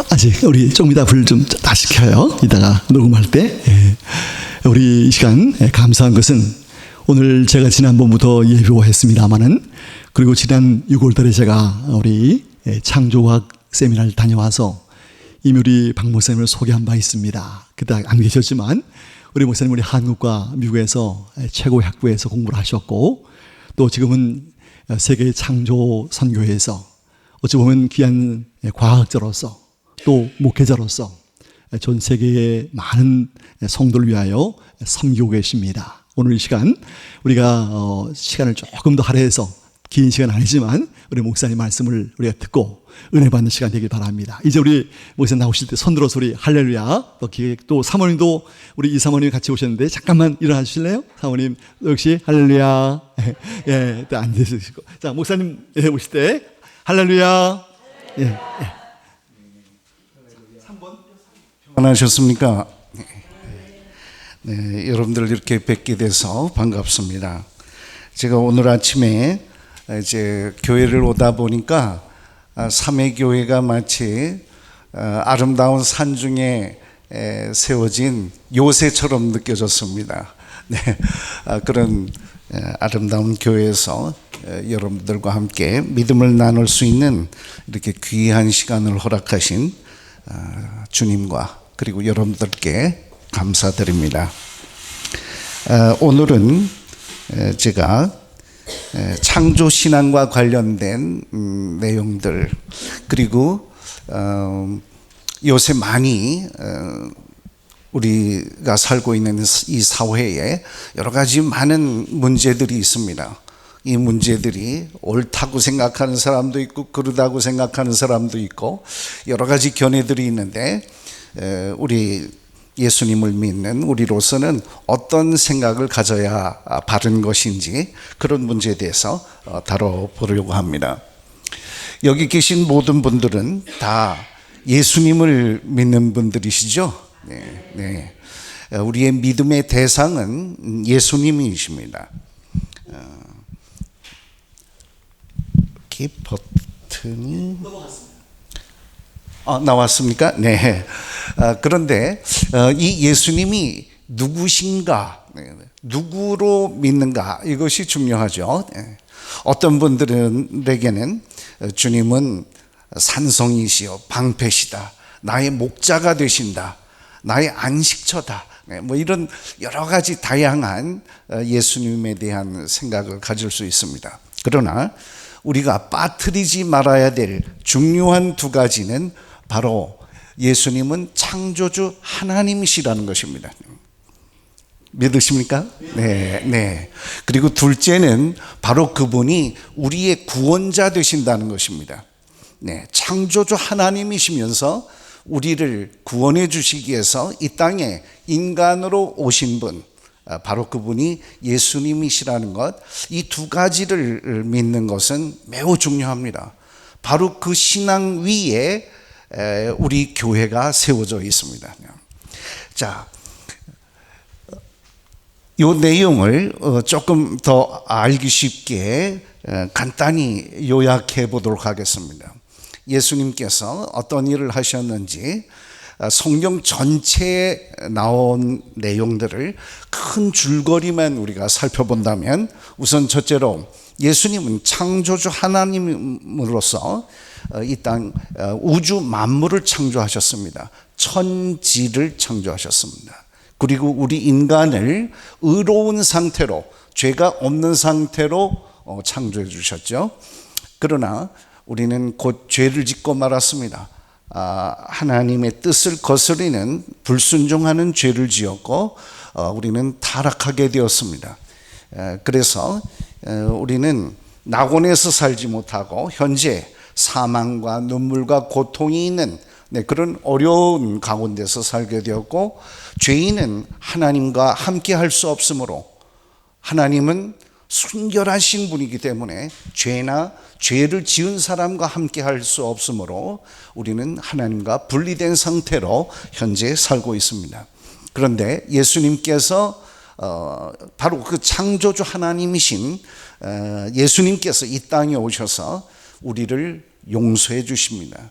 아직 우리 좀 이따 불 좀 다시 켜요. 이따가 녹음할 때. 우리 이 시간 감사한 것은 오늘 제가 지난번부터 예표했습니다마는 그리고 지난 6월달에 제가 우리 창조과학 세미나를 다녀와서 이미 우리 박 목사님을 소개한 바 있습니다. 그때 안 계셨지만 우리 목사님 우리 한국과 미국에서 최고 학부에서 공부를 하셨고 또 지금은 세계 창조 선교회에서 어찌 보면 귀한 과학자로서 또 목회자로서 전 세계의 많은 성도를 위하여 섬기고 계십니다. 오늘 이 시간 우리가 시간을 조금 더 할애해서 긴 시간 아니지만 우리 목사님 말씀을 우리가 듣고 은혜 받는 시간 되길 바랍니다. 이제 우리 목사님 나오실 때 손 들어서 우리 할렐루야 또 사모님도 우리 이 사모님이 같이 오셨는데 잠깐만 일어나 주실래요? 사모님 역시 할렐루야. 예, 또 앉으시고 자 목사님 오실 때 할렐루야. 예, 예. 안녕하셨습니까? 네, 여러분들 이렇게 뵙게 돼서 반갑습니다. 제가 오늘 아침에 이제 교회를 오다 보니까 삼회교회가 마치 아름다운 산중에 세워진 요새처럼 느껴졌습니다. 네, 그런 아름다운 교회에서 여러분들과 함께 믿음을 나눌 수 있는 이렇게 귀한 시간을 허락하신 주님과 그리고 여러분들께 감사드립니다. 오늘은 제가 창조신앙과 관련된 내용들 그리고 요새 많이 우리가 살고 있는 이 사회에 여러 가지 많은 문제들이 있습니다. 이 문제들이 옳다고 생각하는 사람도 있고 그르다고 생각하는 사람도 있고 여러 가지 견해들이 있는데 우리 예수님을 믿는 우리로서는 어떤 생각을 가져야 바른 것인지 그런 문제에 대해서 다뤄보려고 합니다. 여기 계신 모든 분들은 다 예수님을 믿는 분들이시죠? 네, 네. 우리의 믿음의 대상은 예수님이십니다. 이렇게 버튼이 나왔습니까? 네. 그런데 이 예수님이 누구신가, 누구로 믿는가 이것이 중요하죠. 어떤 분들에게는 주님은 산성이시여 방패시다, 나의 목자가 되신다, 나의 안식처다, 뭐 이런 여러 가지 다양한 예수님에 대한 생각을 가질 수 있습니다. 그러나 우리가 빠뜨리지 말아야 될 중요한 두 가지는 바로 예수님은 창조주 하나님이시라는 것입니다. 믿으십니까? 네, 네. 그리고 둘째는 바로 그분이 우리의 구원자 되신다는 것입니다. 네, 창조주 하나님이시면서 우리를 구원해 주시기 위해서 이 땅에 인간으로 오신 분, 바로 그분이 예수님이시라는 것, 이 두 가지를 믿는 것은 매우 중요합니다. 바로 그 신앙 위에 우리 교회가 세워져 있습니다. 자, 이 내용을 조금 더 알기 쉽게 간단히 요약해 보도록 하겠습니다. 예수님께서 어떤 일을 하셨는지 성경 전체에 나온 내용들을 큰 줄거리만 우리가 살펴본다면 우선 첫째로 예수님은 창조주 하나님으로서 이 땅 우주 만물을 창조하셨습니다. 천지를 창조하셨습니다. 그리고 우리 인간을 의로운 상태로 죄가 없는 상태로 창조해 주셨죠. 그러나 우리는 곧 죄를 짓고 말았습니다. 하나님의 뜻을 거스리는 불순종하는 죄를 지었고 우리는 타락하게 되었습니다. 그래서 우리는 낙원에서 살지 못하고 현재 사망과 눈물과 고통이 있는 그런 어려운 가운데서 살게 되었고 죄인은 하나님과 함께 할 수 없으므로 하나님은 순결하신 분이기 때문에 죄나 죄를 지은 사람과 함께 할 수 없으므로 우리는 하나님과 분리된 상태로 현재 살고 있습니다. 그런데 예수님께서 바로 그 창조주 하나님이신 예수님께서 이 땅에 오셔서 우리를 용서해 주십니다.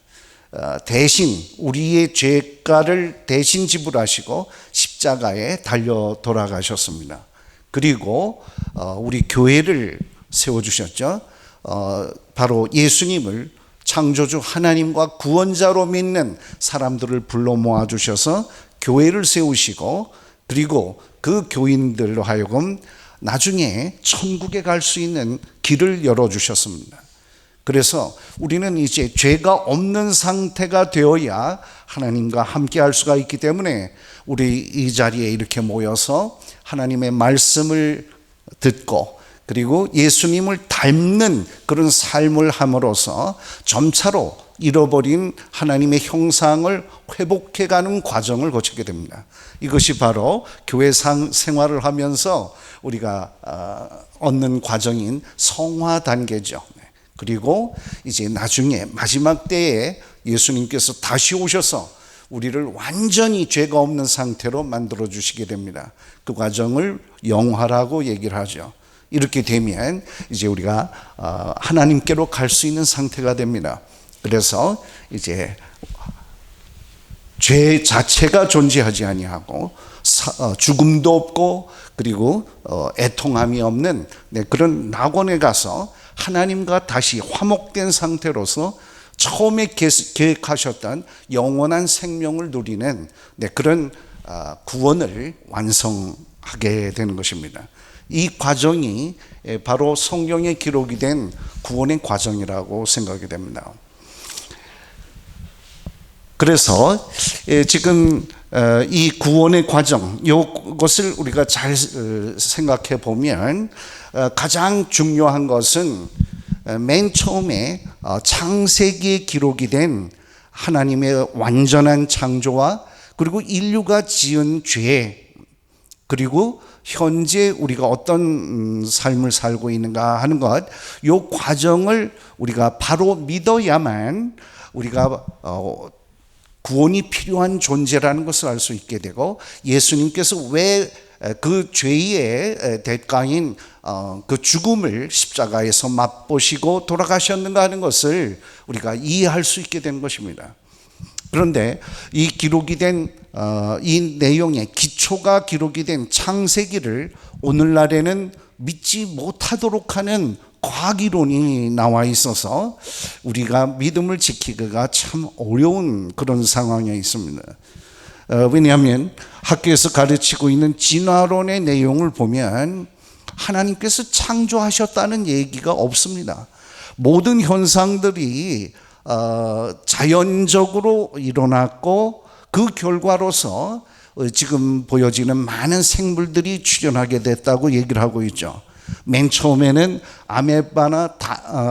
대신 우리의 죄가를 대신 지불하시고 십자가에 달려 돌아가셨습니다. 그리고 우리 교회를 세워주셨죠. 바로 예수님을 창조주 하나님과 구원자로 믿는 사람들을 불러 모아주셔서 교회를 세우시고, 그리고 그 교인들로 하여금 나중에 천국에 갈 수 있는 길을 열어주셨습니다. 그래서 우리는 이제 죄가 없는 상태가 되어야 하나님과 함께 할 수가 있기 때문에 우리 이 자리에 이렇게 모여서 하나님의 말씀을 듣고, 그리고 예수님을 닮는 그런 삶을 함으로써 점차로 잃어버린 하나님의 형상을 회복해가는 과정을 거치게 됩니다. 이것이 바로 교회 생활을 하면서 우리가 얻는 과정인 성화 단계죠. 그리고 이제 나중에 마지막 때에 예수님께서 다시 오셔서 우리를 완전히 죄가 없는 상태로 만들어 주시게 됩니다. 그 과정을 영화라고 얘기를 하죠. 이렇게 되면 이제 우리가 하나님께로 갈 수 있는 상태가 됩니다. 그래서 이제 죄 자체가 존재하지 아니하고 죽음도 없고, 그리고 애통함이 없는 그런 낙원에 가서 하나님과 다시 화목된 상태로서 처음에 계획하셨던 영원한 생명을 누리는 그런 구원을 완성하게 되는 것입니다. 이 과정이 바로 성경에 기록이 된 구원의 과정이라고 생각이 됩니다. 그래서 지금 이 구원의 과정, 이것을 우리가 잘 생각해 보면 가장 중요한 것은 맨 처음에 창세기에 기록이 된 하나님의 완전한 창조와, 그리고 인류가 지은 죄, 그리고 현재 우리가 어떤 삶을 살고 있는가 하는 것, 이 과정을 우리가 바로 믿어야만 우리가 구원이 필요한 존재라는 것을 알 수 있게 되고, 예수님께서 왜 그 죄의 대가인 그 죽음을 십자가에서 맛보시고 돌아가셨는가 하는 것을 우리가 이해할 수 있게 된 것입니다. 그런데 이 기록이 된 이 내용의 기초가 기록이 된 창세기를 오늘날에는 믿지 못하도록 하는 과학이론이 나와 있어서 우리가 믿음을 지키기가 참 어려운 그런 상황에 있습니다. 왜냐하면 학교에서 가르치고 있는 진화론의 내용을 보면 하나님께서 창조하셨다는 얘기가 없습니다. 모든 현상들이 자연적으로 일어났고, 그 결과로서 지금 보여지는 많은 생물들이 출현하게 됐다고 얘기를 하고 있죠. 맨 처음에는 아메바나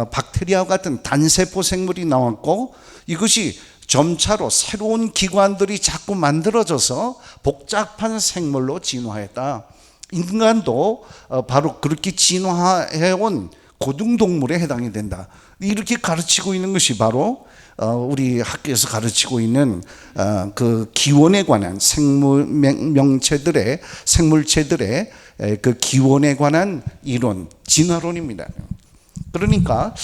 박테리아와 같은 단세포 생물이 나왔고, 이것이 점차로 새로운 기관들이 자꾸 만들어져서 복잡한 생물로 진화했다. 인간도 바로 그렇게 진화해온 고등동물에 해당이 된다. 이렇게 가르치고 있는 것이 바로 우리 학교에서 가르치고 있는 그 기원에 관한 생물체들의 그 기원에 관한 이론, 진화론입니다. 그러니까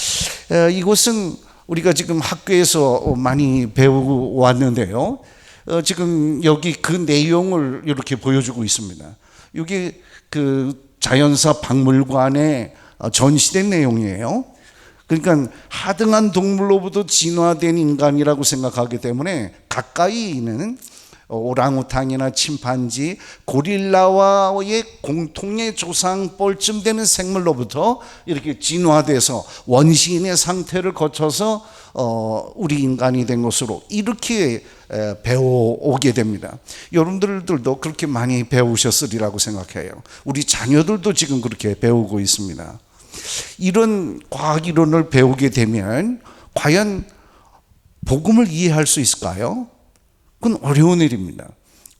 이것은 우리가 지금 학교에서 많이 배우고 왔는데요. 지금 여기 그 내용을 이렇게 보여주고 있습니다. 여기 그 자연사 박물관에 전시된 내용이에요. 그러니까 하등한 동물로부터 진화된 인간이라고 생각하기 때문에 가까이 있는 오랑우탕이나 침판지, 고릴라와의 공통의 조상뻘쯤 되는 생물로부터 이렇게 진화돼서 원시인의 상태를 거쳐서 우리 인간이 된 것으로 이렇게 배워오게 됩니다. 여러분들도 그렇게 많이 배우셨으리라고 생각해요. 우리 자녀들도 지금 그렇게 배우고 있습니다. 이런 과학이론을 배우게 되면 과연 복음을 이해할 수 있을까요? 그건 어려운 일입니다.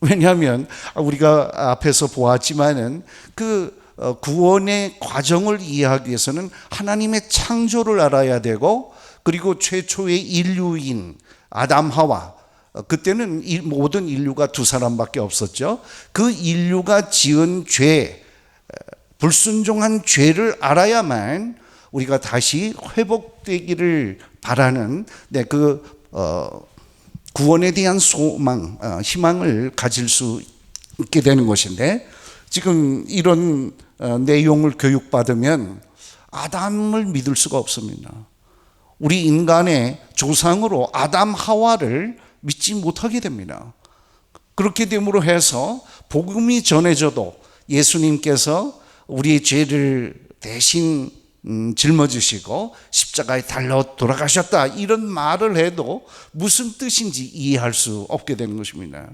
왜냐하면 우리가 앞에서 보았지만은 그 구원의 과정을 이해하기 위해서는 하나님의 창조를 알아야 되고, 그리고 최초의 인류인 아담 하와, 그때는 모든 인류가 두 사람밖에 없었죠. 그 인류가 지은 죄, 불순종한 죄를 알아야만 우리가 다시 회복되기를 바라는 그 구원에 대한 소망, 희망을 가질 수 있게 되는 것인데, 지금 이런 내용을 교육받으면 아담을 믿을 수가 없습니다. 우리 인간의 조상으로 아담 하와를 믿지 못하게 됩니다. 그렇게 됨으로 해서 복음이 전해져도 예수님께서 우리의 죄를 대신 짊어지시고 십자가에 달려 돌아가셨다, 이런 말을 해도 무슨 뜻인지 이해할 수 없게 되는 것입니다.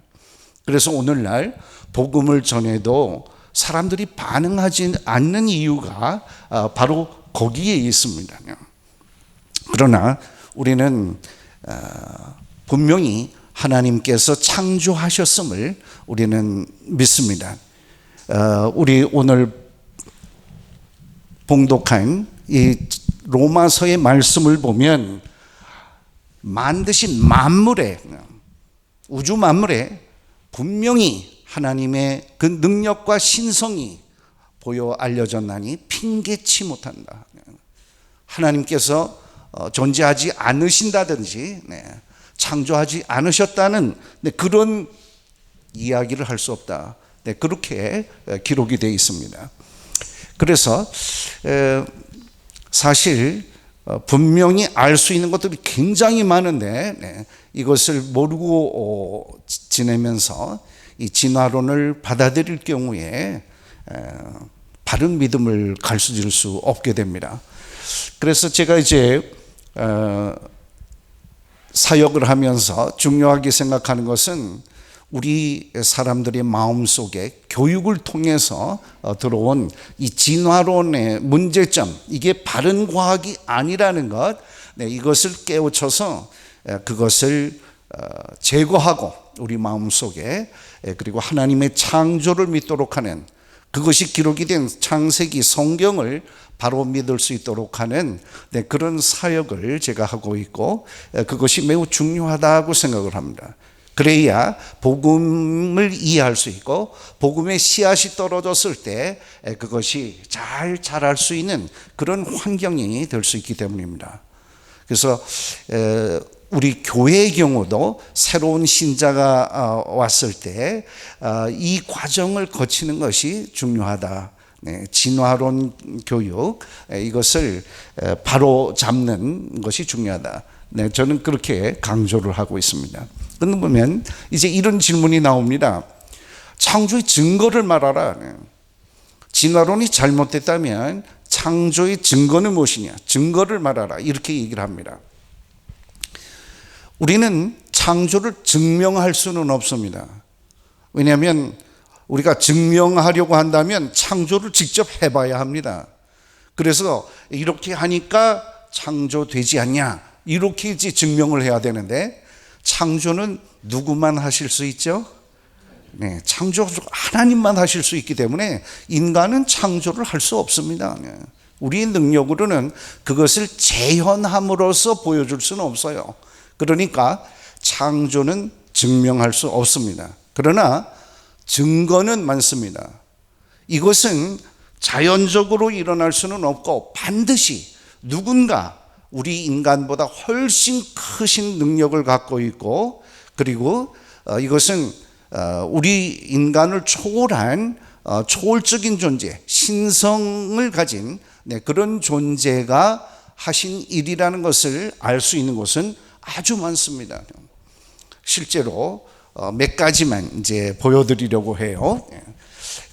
그래서 오늘날 복음을 전해도 사람들이 반응하지 않는 이유가 바로 거기에 있습니다. 그러나 우리는 분명히 하나님께서 창조하셨음을 우리는 믿습니다. 우리 오늘 봉독한 이 로마서의 말씀을 보면 만드신 만물에, 우주 만물에 분명히 하나님의 그 능력과 신성이 보여 알려졌나니 핑계치 못한다. 하나님께서 존재하지 않으신다든지 창조하지 않으셨다는 그런 이야기를 할 수 없다. 그렇게 기록이 되어 있습니다. 그래서 사실 분명히 알 수 있는 것들이 굉장히 많은데 이것을 모르고 지내면서 이 진화론을 받아들일 경우에 바른 믿음을 가르칠 수 없게 됩니다. 그래서 제가 이제 사역을 하면서 중요하게 생각하는 것은 우리 사람들의 마음속에 교육을 통해서 들어온 이 진화론의 문제점, 이게 바른 과학이 아니라는 것, 이것을 깨우쳐서 그것을 제거하고 우리 마음속에, 그리고 하나님의 창조를 믿도록 하는, 그것이 기록이 된 창세기 성경을 바로 믿을 수 있도록 하는 그런 사역을 제가 하고 있고, 그것이 매우 중요하다고 생각을 합니다. 그래야 복음을 이해할 수 있고 복음의 씨앗이 떨어졌을 때 그것이 잘 자랄 수 있는 그런 환경이 될 수 있기 때문입니다. 그래서 우리 교회의 경우도 새로운 신자가 왔을 때 이 과정을 거치는 것이 중요하다. 진화론 교육, 이것을 바로 잡는 것이 중요하다. 저는 그렇게 강조를 하고 있습니다. 그런데 보면 이제 이런 질문이 나옵니다. 창조의 증거를 말하라. 진화론이 잘못됐다면 창조의 증거는 무엇이냐? 증거를 말하라. 이렇게 얘기를 합니다. 우리는 창조를 증명할 수는 없습니다. 왜냐하면 우리가 증명하려고 한다면 창조를 직접 해봐야 합니다. 그래서 이렇게 하니까 창조되지 않냐, 이렇게 이제 증명을 해야 되는데, 창조는 누구만 하실 수 있죠? 창조 하나님만 하실 수 있기 때문에 인간은 창조를 할 수 없습니다. 우리의 능력으로는 그것을 재현함으로써 보여줄 수는 없어요. 그러니까 창조는 증명할 수 없습니다. 그러나 증거는 많습니다. 이것은 자연적으로 일어날 수는 없고 반드시 누군가 우리 인간보다 훨씬 크신 능력을 갖고 있고, 그리고 이것은 우리 인간을 초월한 초월적인 존재, 신성을 가진 그런 존재가 하신 일이라는 것을 알 수 있는 것은 아주 많습니다. 실제로 몇 가지만 이제 보여드리려고 해요.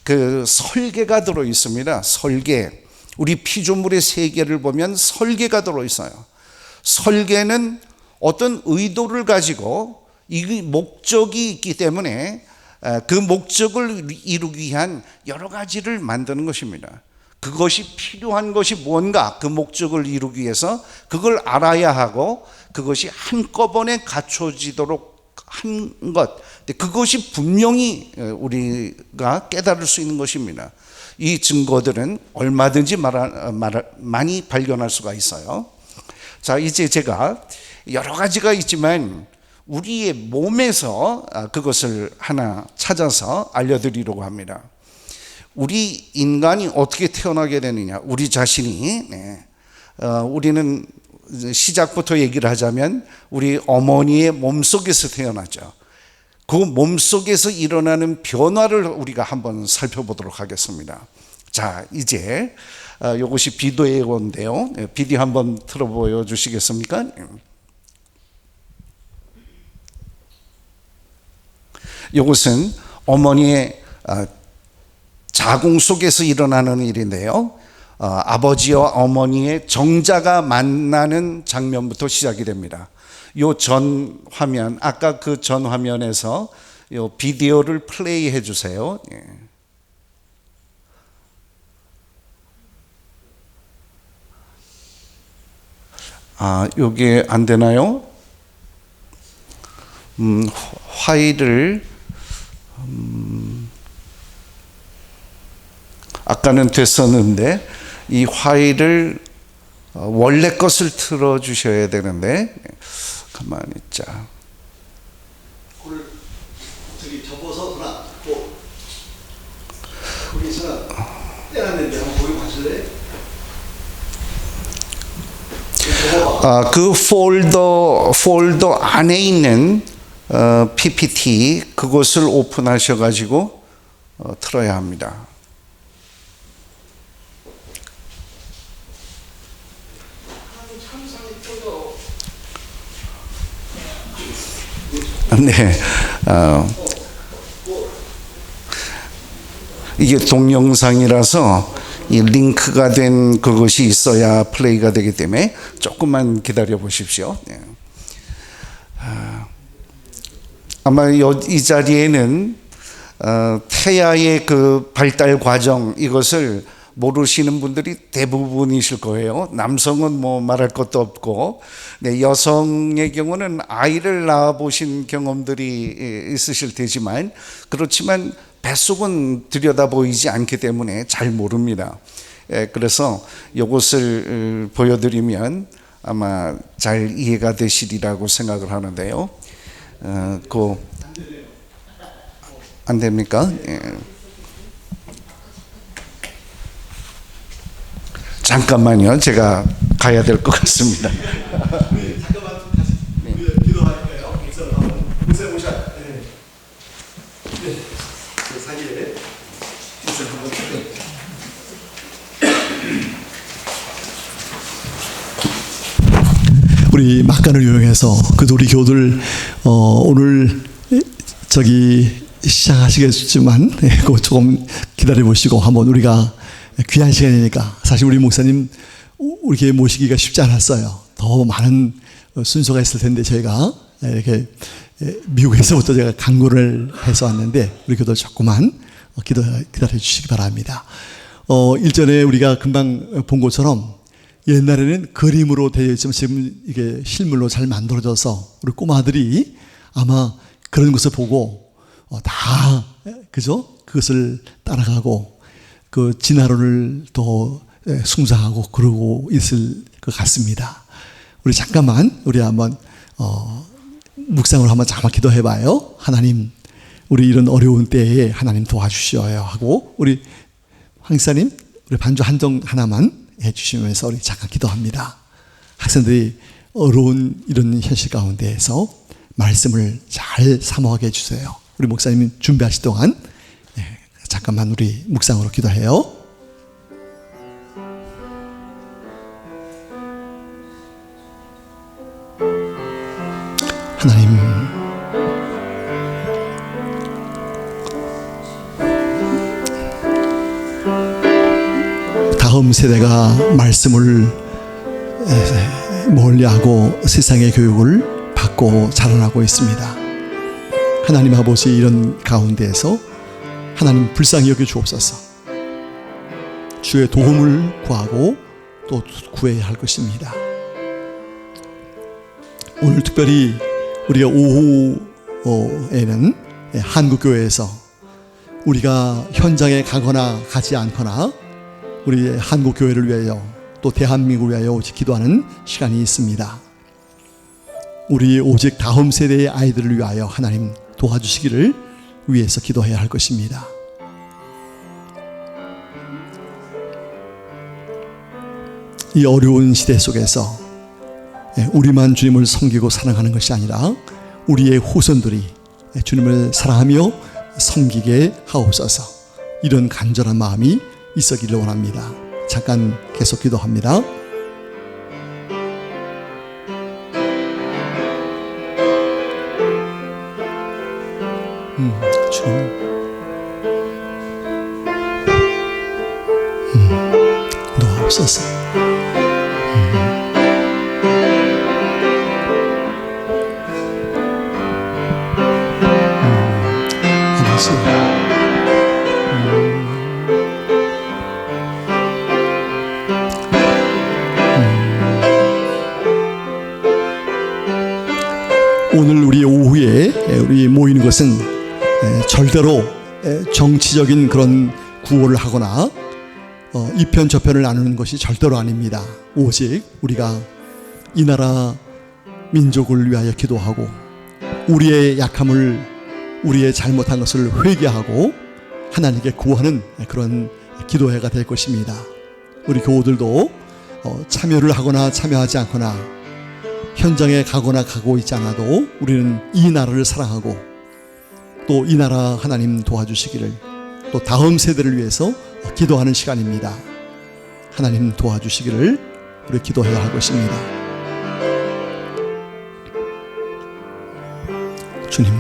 그 설계가 들어 있습니다. 설계. 우리 피조물의 세계를 보면 설계가 들어 있어요. 설계는 어떤 의도를 가지고 이 목적이 있기 때문에 그 목적을 이루기 위한 여러 가지를 만드는 것입니다. 그것이 필요한 것이 뭔가, 그 목적을 이루기 위해서 그걸 알아야 하고 그것이 한꺼번에 갖춰지도록 한 것, 그것이 분명히 우리가 깨달을 수 있는 것입니다. 이 증거들은 얼마든지 많이 발견할 수가 있어요. 자, 이제 제가 여러 가지가 있지만 우리의 몸에서 그것을 하나 찾아서 알려드리려고 합니다. 우리 인간이 어떻게 태어나게 되느냐, 우리 자신이 우리는 시작부터 얘기를 하자면 우리 어머니의 몸속에서 태어나죠. 그 몸속에서 일어나는 변화를 우리가 한번 살펴보도록 하겠습니다. 자, 이제 이것이 비디오인데요. 비디오 한번 틀어 보여주시겠습니까? 이것은 어머니의 자궁 속에서 일어나는 일인데요. 아버지와 어머니의 정자가 만나는 장면부터 시작이 됩니다. 요 전 화면, 아까 그 전 화면에서 요 비디오를 플레이해 주세요. 요게 안 되나요? 파일을 아까는 됐었는데 이 파일을 원래 것을 틀어 주셔야 되는데 가만히 있자. 그걸 저기 접어서 하나 또 거기서 떼놨는데 한번 거기 봐줄래? 그 폴더 안에 있는 PPT 그것을 오픈하셔 가지고 틀어야 합니다. 네, 이게 동영상이라서 이 링크가 된 그것이 있어야 플레이가 되기 때문에 조금만 기다려 보십시오. 네. 아마 이 자리에는 태아의 그 발달 과정 이것을 모르시는 분들이 대부분이실 거예요. 남성은 뭐 말할 것도 없고, 네, 여성의 경우는 아이를 낳아 보신 경험들이 있으실 테지만, 그렇지만 뱃속은 들여다 보이지 않기 때문에 잘 모릅니다. 그래서 이것을 보여드리면 아마 잘 이해가 되시리라고 생각을 하는데요. 안 됩니까? 잠깐만요. 제가 가야 될 것 같습니다. 잠깐만 다시 기도할까요? 목사님 오셔. 네. 그 사이에 우리 막간을 이용해서 그래도 우리 교들 오늘 저기 시작하시겠지만 그거 조금 기다려 보시고 한번 우리가 귀한 시간이니까 사실 우리 목사님 우리 교회 모시기가 쉽지 않았어요. 더 많은 순서가 있을 텐데 저희가 이렇게 미국에서부터 제가 강구를 해서 왔는데 우리 교도 조금만 기다려 주시기 바랍니다. 일전에 우리가 금방 본 것처럼 옛날에는 그림으로 되어 있지만 지금 이게 실물로 잘 만들어져서 우리 꼬마들이 아마 그런 것을 보고 다 그죠? 그것을 따라가고 그 진화론을 더 숭상하고 그러고 있을 것 같습니다. 우리 잠깐만 우리 한번 묵상으로 한번 잠깐 기도해봐요. 하나님, 우리 이런 어려운 때에 하나님 도와주셔야 하고 우리 황사님 우리 반주 한정 하나만 해주시면서 우리 잠깐 기도합니다. 학생들이 어려운 이런 현실 가운데에서 말씀을 잘 사모하게 해주세요. 우리 목사님 준비하실 동안 잠깐만 우리 묵상으로 기도해요. 하나님, 다음 세대가 말씀을 멀리하고 세상의 교육을 받고 자라나고 있습니다. 하나님 아버지 이런 가운데에서 하나님 불쌍히 여겨 주옵소서. 주의 도움을 구하고 또 구해야 할 것입니다. 오늘 특별히 우리가 오후에는 한국교회에서 우리가 현장에 가거나 가지 않거나 우리 한국교회를 위하여 또 대한민국을 위하여 오직 기도하는 시간이 있습니다. 우리 오직 다음 세대의 아이들을 위하여 하나님 도와주시기를 위해서 기도해야 할 것입니다. 이 어려운 시대 속에서 우리만 주님을 섬기고 사랑하는 것이 아니라 우리의 후손들이 주님을 사랑하며 섬기게 하옵소서. 이런 간절한 마음이 있었기를 원합니다. 잠깐 계속 기도합니다. 주님, 놓아옵소서. 아버지, 오늘 우리 오후에 우리 모이는 것은 절대로 정치적인 그런 구호를 하거나 이편 저편을 나누는 것이 절대로 아닙니다. 오직 우리가 이 나라 민족을 위하여 기도하고 우리의 약함을, 우리의 잘못한 것을 회개하고 하나님께 구하는 그런 기도회가 될 것입니다. 우리 교우들도 참여를 하거나 참여하지 않거나 현장에 가거나 가고 있지 않아도 우리는 이 나라를 사랑하고 또 이 나라 하나님 도와주시기를, 또 다음 세대를 위해서 기도하는 시간입니다. 하나님 도와주시기를 우리 기도해야 할 것입니다. 주님,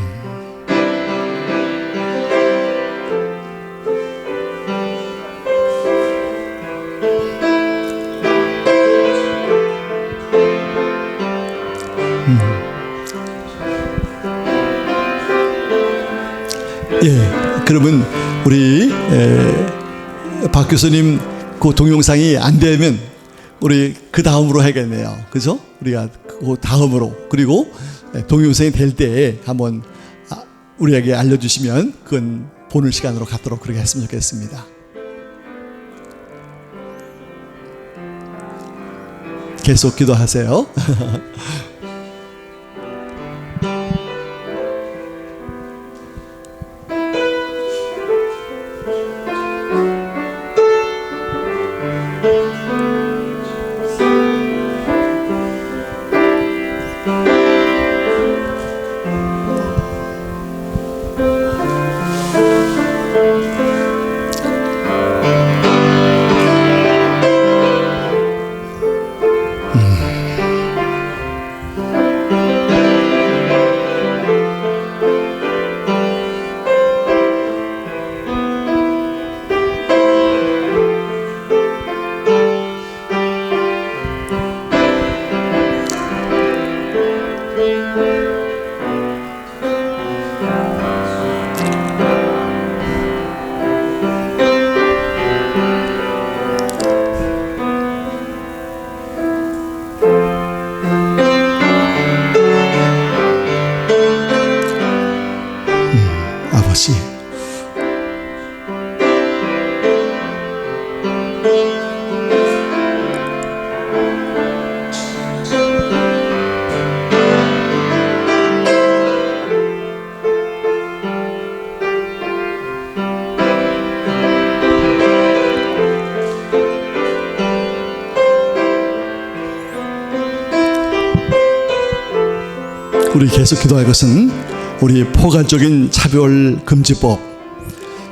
그러면 우리 박 교수님 그 동영상이 안 되면 우리 그 다음으로 해야겠네요. 그죠? 우리가 그 다음으로, 그리고 동영상이 될 때에 한번 우리에게 알려주시면 그건 보는 시간으로 갖도록 그렇게 했으면 좋겠습니다. 계속 기도하세요. 아버지, 우리 계속 기도할 것은 우리 포괄적인 차별금지법,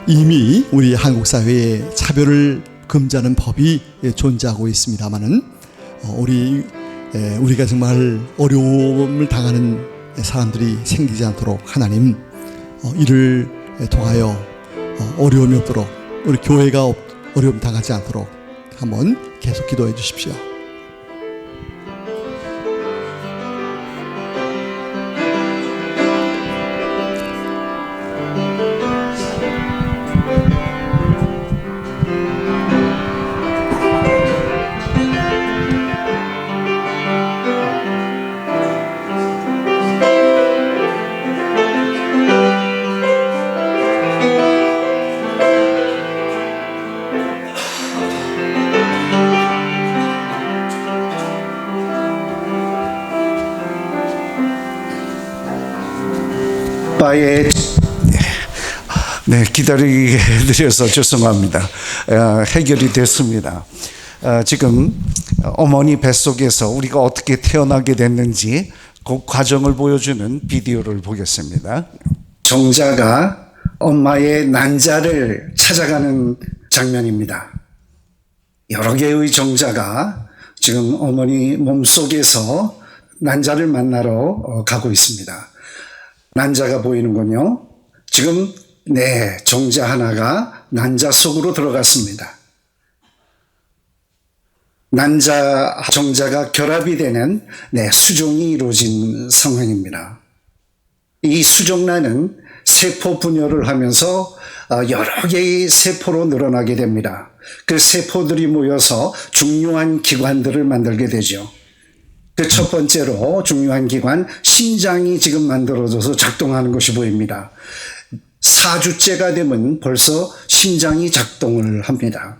이미 우리 한국 사회에 차별을 금지하는 법이 존재하고 있습니다만은 우리가 정말 어려움을 당하는 사람들이 생기지 않도록 하나님 이를 통하여 어려움이 없도록, 우리 교회가 어려움 당하지 않도록 한번 계속 기도해 주십시오. 기다리게 해드려서 죄송합니다. 해결이 됐습니다. 지금 어머니 뱃속에서 우리가 어떻게 태어나게 됐는지 그 과정을 보여주는 비디오를 보겠습니다. 정자가 엄마의 난자를 찾아가는 장면입니다. 여러 개의 정자가 지금 어머니 몸속에서 난자를 만나러 가고 있습니다. 난자가 보이는군요. 지금 정자 하나가 난자 속으로 들어갔습니다. 난자 정자가 결합이 되는 수종이 이루어진 상황입니다. 이 수정란은 세포 분열을 하면서 여러 개의 세포로 늘어나게 됩니다. 그 세포들이 모여서 중요한 기관들을 만들게 되죠. 그 첫 번째로 중요한 기관, 신장이 지금 만들어져서 작동하는 것이 보입니다. 4주째가 되면 벌써 신장이 작동을 합니다.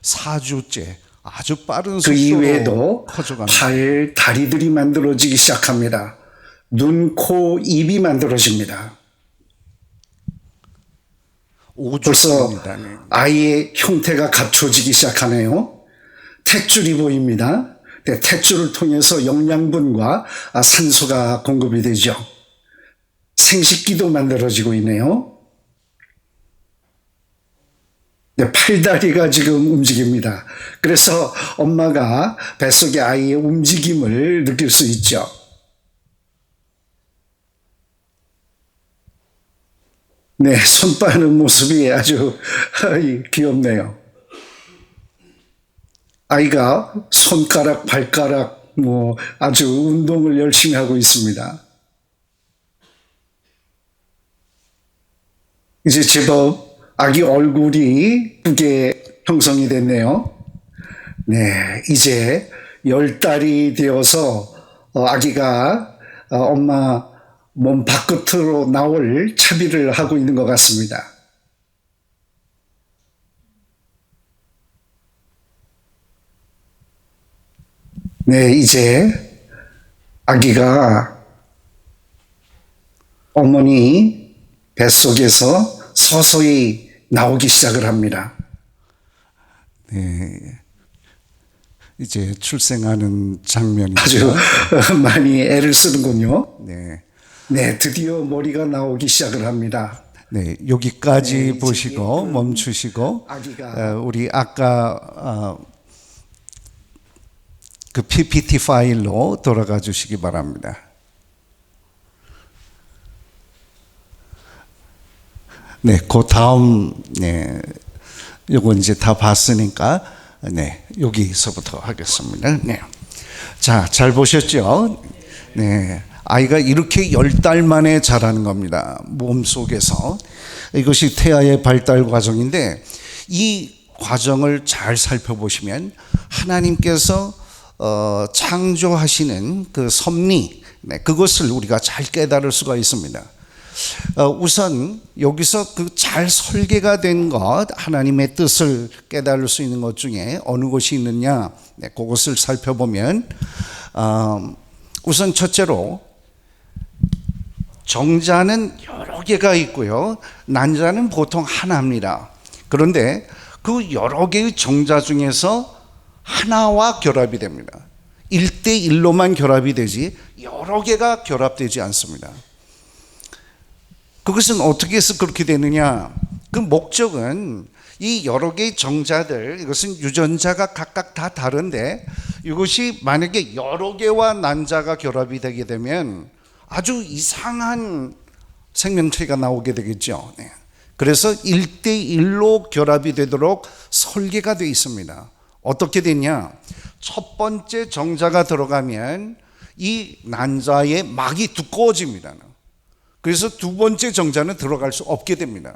4주째. 아주 빠른 그 속도로 이외에도 커져갑니다. 팔, 다리들이 만들어지기 시작합니다. 눈, 코, 입이 만들어집니다. 벌써 5주입니다. 아이의 형태가 갖춰지기 시작하네요. 탯줄이 보입니다. 탯줄을 통해서 영양분과 산소가 공급이 되죠. 생식기도 만들어지고 있네요. 팔다리가 지금 움직입니다. 그래서 엄마가 뱃속의 아이의 움직임을 느낄 수 있죠. 손 빠는 모습이 아주 귀엽네요. 아이가 손가락, 발가락, 아주 운동을 열심히 하고 있습니다. 이제 제법 아기 얼굴이 크게 형성이 됐네요. 이제 10달이 되어서 아기가 엄마 몸 바깥으로 나올 차비를 하고 있는 것 같습니다. 이제 아기가 어머니 뱃속에서 서서히 나오기 시작을 합니다. 이제 출생하는 장면이죠. 아주 많이 애를 쓰는군요. 네. 드디어 머리가 나오기 시작을 합니다. 여기까지 보시고 멈추시고 아기가 우리 아까 그 PPT 파일로 돌아가 주시기 바랍니다. 그 다음 요거 이제 다 봤으니까 여기서부터 하겠습니다. 자, 잘 보셨죠? 아이가 이렇게 10달 만에 자라는 겁니다. 몸속에서. 이것이 태아의 발달 과정인데 이 과정을 잘 살펴보시면 하나님께서 창조하시는 그 섭리, 그것을 우리가 잘 깨달을 수가 있습니다. 우선 여기서 그 잘 설계가 된 것, 하나님의 뜻을 깨달을 수 있는 것 중에 어느 것이 있느냐, 그것을 살펴보면 우선 첫째로 정자는 여러 개가 있고요, 난자는 보통 하나입니다. 그런데 그 여러 개의 정자 중에서 하나와 결합이 됩니다. 1대1로만 결합이 되지 여러 개가 결합되지 않습니다. 그것은 어떻게 해서 그렇게 되느냐? 그 목적은 이 여러 개의 정자들, 이것은 유전자가 각각 다 다른데 이것이 만약에 여러 개와 난자가 결합이 되게 되면 아주 이상한 생명체가 나오게 되겠죠. 그래서 1대1로 결합이 되도록 설계가 되어 있습니다. 어떻게 되냐? 첫 번째 정자가 들어가면 이 난자의 막이 두꺼워집니다. 그래서 두 번째 정자는 들어갈 수 없게 됩니다.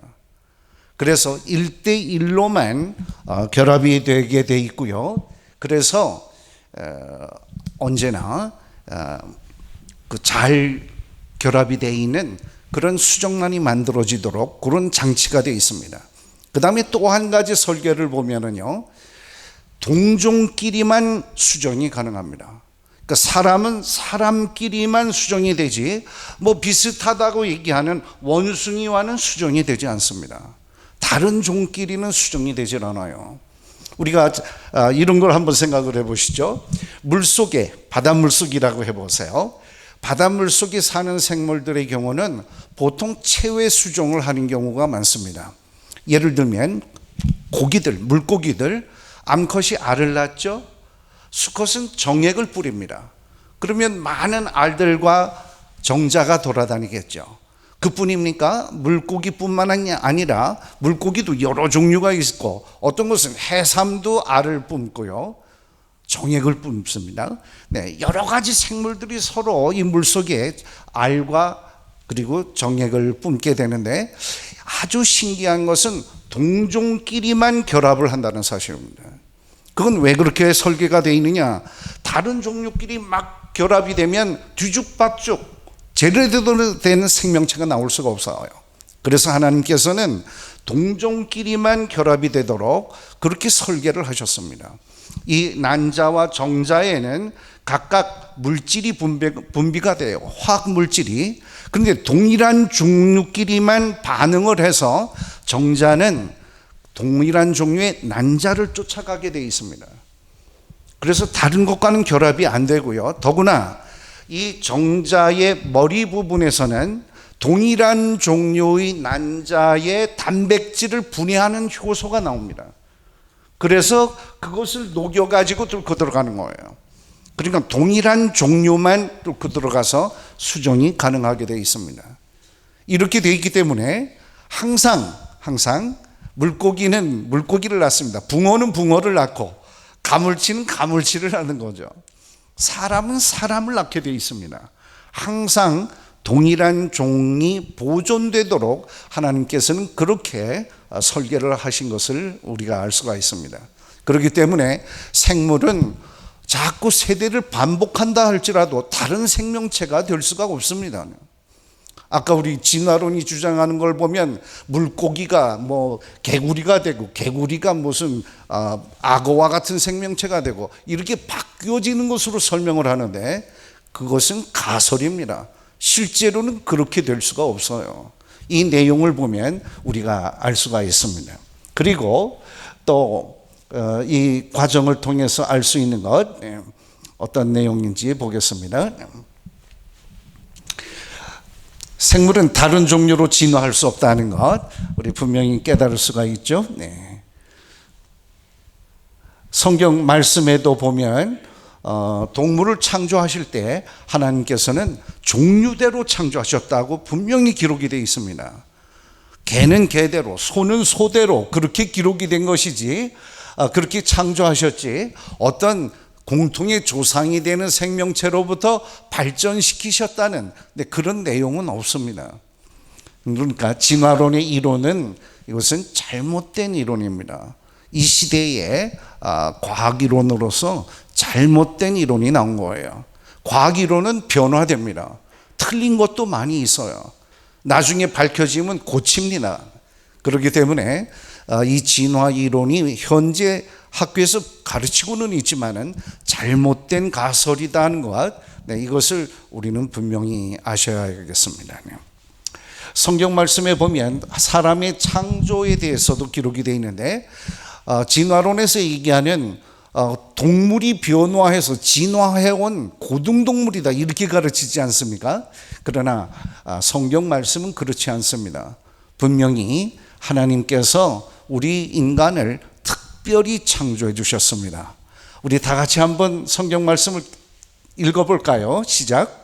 그래서 1대1로만 결합이 되게 돼 있고요. 그래서 언제나 그 잘 결합이 되어 있는 그런 수정란이 만들어지도록 그런 장치가 되어 있습니다. 그 다음에 또 한 가지 설계를 보면은요, 동종끼리만 수정이 가능합니다. 그러니까 사람은 사람끼리만 수정이 되지 비슷하다고 얘기하는 원숭이와는 수정이 되지 않습니다. 다른 종끼리는 수정이 되질 않아요. 우리가 이런 걸 한번 생각을 해보시죠. 물속에, 바닷물속이라고 해보세요. 바닷물 속에 사는 생물들의 경우는 보통 체외 수종을 하는 경우가 많습니다. 예를 들면 고기들, 물고기들, 암컷이 알을 낳죠. 수컷은 정액을 뿌립니다. 그러면 많은 알들과 정자가 돌아다니겠죠. 그뿐입니까? 물고기뿐만 아니라 물고기도 여러 종류가 있고 어떤 것은 해삼도 알을 뿜고요. 정액을 뿜습니다. 네, 여러 가지 생물들이 서로 이 물속에 알과 그리고 정액을 뿜게 되는데 아주 신기한 것은 동종끼리만 결합을 한다는 사실입니다. 그건 왜 그렇게 설계가 되어 있느냐? 다른 종류끼리 막 결합이 되면 뒤죽박죽 제대로 된 생명체가 나올 수가 없어요. 그래서 하나님께서는 동종끼리만 결합이 되도록 그렇게 설계를 하셨습니다. 이 난자와 정자에는 각각 물질이 분비가 돼요. 화학 물질이. 그런데 동일한 종류끼리만 반응을 해서 정자는 동일한 종류의 난자를 쫓아가게 되어 있습니다. 그래서 다른 것과는 결합이 안 되고요. 더구나 이 정자의 머리 부분에서는 동일한 종류의 난자의 단백질을 분해하는 효소가 나옵니다. 그래서 그것을 녹여가지고 뚫고 들어가는 거예요. 그러니까 동일한 종류만 뚫고 들어가서 수정이 가능하게 되어 있습니다. 이렇게 되어 있기 때문에 항상 물고기는 물고기를 낳습니다. 붕어는 붕어를 낳고 가물치는 가물치를 낳는 거죠. 사람은 사람을 낳게 되어 있습니다. 항상 동일한 종이 보존되도록 하나님께서는 그렇게 설계를 하신 것을 우리가 알 수가 있습니다. 그렇기 때문에 생물은 자꾸 세대를 반복한다 할지라도 다른 생명체가 될 수가 없습니다. 아까 우리 진화론이 주장하는 걸 보면 물고기가 개구리가 되고 개구리가 무슨 악어와 같은 생명체가 되고 이렇게 바뀌어지는 것으로 설명을 하는데 그것은 가설입니다. 실제로는 그렇게 될 수가 없어요. 이 내용을 보면 우리가 알 수가 있습니다. 그리고 또 이 과정을 통해서 알 수 있는 것 어떤 내용인지 보겠습니다. 생물은 다른 종류로 진화할 수 없다는 것 우리 분명히 깨달을 수가 있죠. 네. 성경 말씀에도 보면 동물을 창조하실 때 하나님께서는 종류대로 창조하셨다고 분명히 기록이 되어 있습니다. 개는 개대로, 소는 소대로 그렇게 기록이 된 것이지 그렇게 창조하셨지 어떤 공통의 조상이 되는 생명체로부터 발전시키셨다는 그런 내용은 없습니다. 그러니까 진화론의 이론은 이것은 잘못된 이론입니다. 이 시대에 과학이론으로서 잘못된 이론이 나온 거예요. 과학이론은 변화됩니다. 틀린 것도 많이 있어요. 나중에 밝혀지면 고칩니다. 그렇기 때문에 이 진화 이론이 현재 학교에서 가르치고는 있지만은 잘못된 가설이다 하는 것, 이것을 우리는 분명히 아셔야겠습니다. 성경 말씀에 보면 사람의 창조에 대해서도 기록이 되어 있는데 진화론에서 얘기하는 동물이 변화해서 진화해온 고등동물이다 이렇게 가르치지 않습니까? 그러나 성경 말씀은 그렇지 않습니다. 분명히 하나님께서 우리 인간을 특별히 창조해 주셨습니다. 우리 다 같이 한번 성경 말씀을 읽어볼까요? 시작.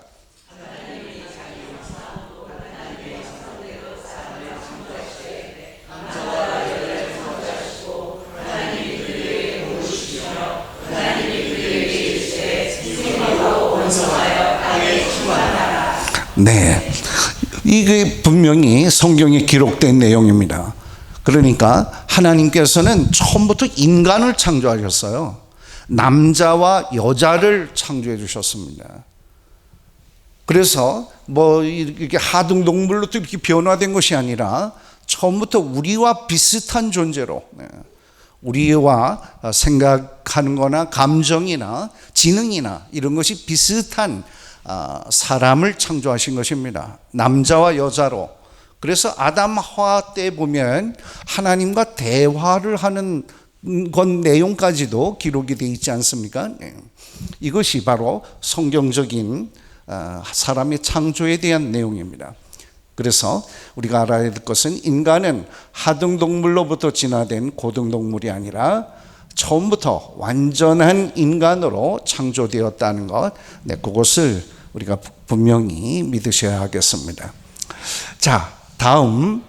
네, 이게 분명히 성경에 기록된 내용입니다. 그러니까 하나님께서는 처음부터 인간을 창조하셨어요. 남자와 여자를 창조해 주셨습니다. 그래서 이렇게 하등동물로 또 이렇게 변화된 것이 아니라 처음부터 우리와 비슷한 존재로, 우리와 생각하는 거나 감정이나 지능이나 이런 것이 비슷한 사람을 창조하신 것입니다. 남자와 여자로. 그래서 아담 하와 때 보면 하나님과 대화를 하는 건 내용까지도 기록이 되어 있지 않습니까? 이것이 바로 성경적인 사람의 창조에 대한 내용입니다. 그래서 우리가 알아야 될 것은 인간은 하등동물로부터 진화된 고등동물이 아니라 처음부터 완전한 인간으로 창조되었다는 것, 그것을 우리가 분명히 믿으셔야 하겠습니다. 자, 다음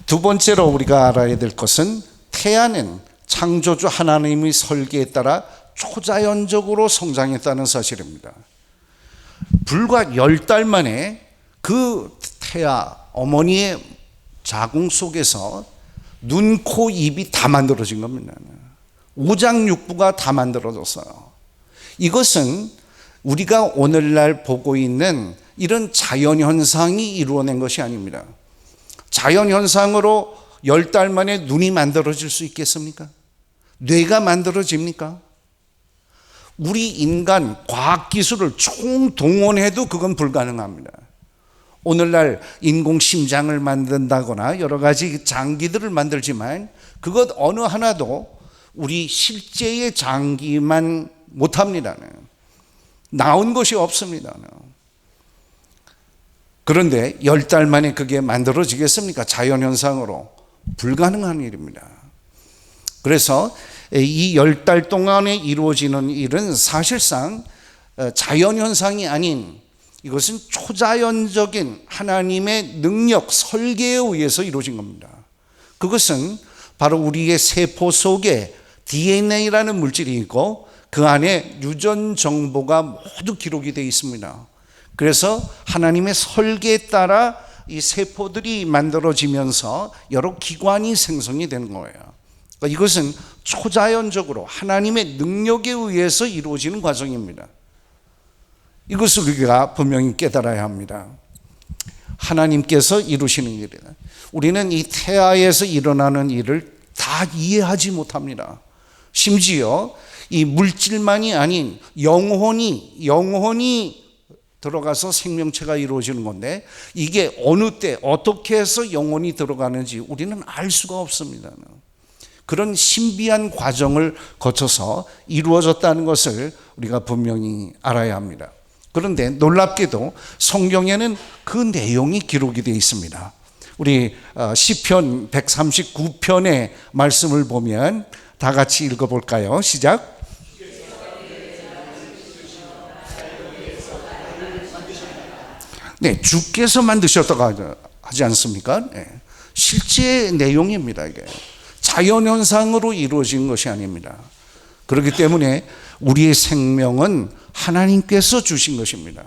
두 번째로 우리가 알아야 될 것은 태아는 창조주 하나님의 설계에 따라 초자연적으로 성장했다는 사실입니다. 불과 10달 만에 그 태아 어머니의 자궁 속에서 눈, 코, 입이 다 만들어진 겁니다. 오장육부가 다 만들어졌어요. 이것은 우리가 오늘날 보고 있는 이런 자연현상이 이루어낸 것이 아닙니다. 자연현상으로 10달 만에 눈이 만들어질 수 있겠습니까? 뇌가 만들어집니까? 우리 인간 과학기술을 총동원해도 그건 불가능합니다. 오늘날 인공심장을 만든다거나 여러 가지 장기들을 만들지만 그것 어느 하나도 우리 실제의 장기만 못합니다. 나온 것이 없습니다. 그런데 10달 만에 그게 만들어지겠습니까? 자연현상으로. 불가능한 일입니다. 그래서 이 10달 동안에 이루어지는 일은 사실상 자연현상이 아닌 이것은 초자연적인 하나님의 능력, 설계에 의해서 이루어진 겁니다. 그것은 바로 우리의 세포 속에 DNA라는 물질이 있고 그 안에 유전 정보가 모두 기록이 되어 있습니다. 그래서 하나님의 설계에 따라 이 세포들이 만들어지면서 여러 기관이 생성이 되는 거예요. 그러니까 이것은 초자연적으로 하나님의 능력에 의해서 이루어지는 과정입니다. 이것을 우리가 분명히 깨달아야 합니다. 하나님께서 이루시는 일이다. 우리는 이 태아에서 일어나는 일을 다 이해하지 못합니다. 심지어 이 물질만이 아닌 영혼이 들어가서 생명체가 이루어지는 건데 이게 어느 때 어떻게 해서 영혼이 들어가는지 우리는 알 수가 없습니다. 그런 신비한 과정을 거쳐서 이루어졌다는 것을 우리가 분명히 알아야 합니다. 그런데 놀랍게도 성경에는 그 내용이 기록이 되어 있습니다. 우리 시편 139편의 말씀을 보면 다 같이 읽어볼까요? 시작. 네, 주께서 만드셨다고 하지 않습니까? 네, 실제 내용입니다. 이게 자연현상으로 이루어진 것이 아닙니다. 그렇기 때문에 우리의 생명은 하나님께서 주신 것입니다.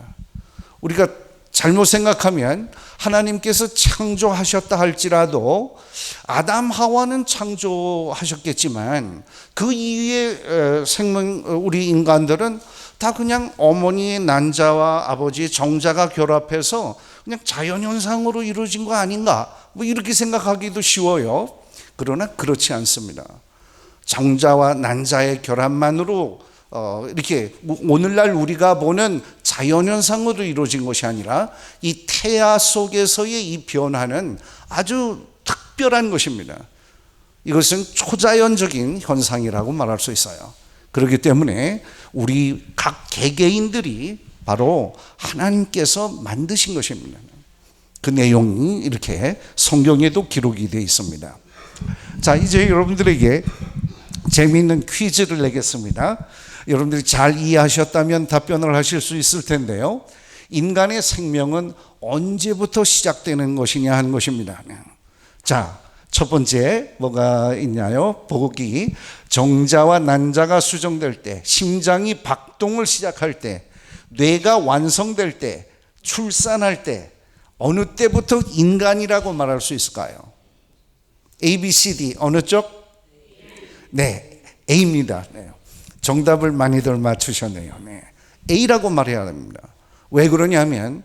우리가 잘못 생각하면 하나님께서 창조하셨다 할지라도 아담 하와는 창조하셨겠지만 그 이후에 우리 인간들은 다 그냥 어머니의 난자와 아버지의 정자가 결합해서 그냥 자연현상으로 이루어진 거 아닌가 뭐 이렇게 생각하기도 쉬워요. 그러나 그렇지 않습니다. 정자와 난자의 결합만으로 이렇게 오늘날 우리가 보는 자연현상으로 이루어진 것이 아니라 이 태아 속에서의 이 변화는 아주 특별한 것입니다. 이것은 초자연적인 현상이라고 말할 수 있어요. 그렇기 때문에 우리 각 개개인들이 바로 하나님께서 만드신 것입니다. 그 내용이 이렇게 성경에도 기록이 되어 있습니다. 자, 이제 여러분들에게 재미있는 퀴즈를 내겠습니다. 여러분들이 잘 이해하셨다면 답변을 하실 수 있을 텐데요. 인간의 생명은 언제부터 시작되는 것이냐 하는 것입니다. 자, 첫 번째 뭐가 있냐요? 보기. 정자와 난자가 수정될 때, 심장이 박동을 시작할 때, 뇌가 완성될 때, 출산할 때, 어느 때부터 인간이라고 말할 수 있을까요? A, B, C, D 어느 쪽? 네, A입니다. 네. 정답을 많이들 맞추셨네요. 네. A라고 말해야 됩니다. 왜 그러냐면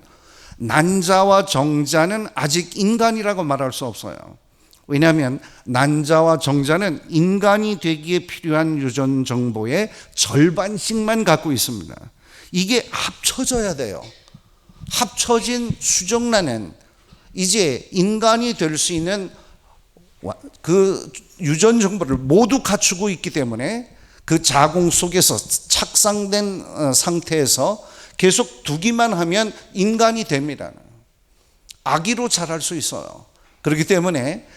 난자와 정자는 아직 인간이라고 말할 수 없어요. 왜냐하면 난자와 정자는 인간이 되기에 필요한 유전 정보의 절반씩만 갖고 있습니다. 이게 합쳐져야 돼요. 합쳐진 수정란은 이제 인간이 될 수 있는 그 유전 정보를 모두 갖추고 있기 때문에 그 자궁 속에서 착상된 상태에서 계속 두기만 하면 인간이 됩니다. 아기로 자랄 수 있어요. 그렇기 때문에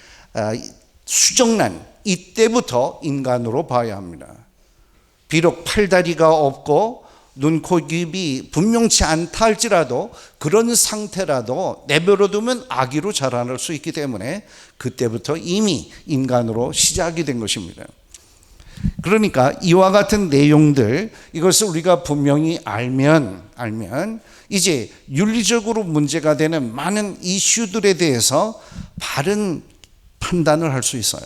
수정란 이때부터 인간으로 봐야 합니다. 비록 팔다리가 없고 눈, 코, 입이 분명치 않다 할지라도 그런 상태라도 내버려 두면 아기로 자라날 수 있기 때문에 그때부터 이미 인간으로 시작이 된 것입니다. 그러니까 이와 같은 내용들, 이것을 우리가 분명히 알면 이제 윤리적으로 문제가 되는 많은 이슈들에 대해서 바른 판단을 할 수 있어요.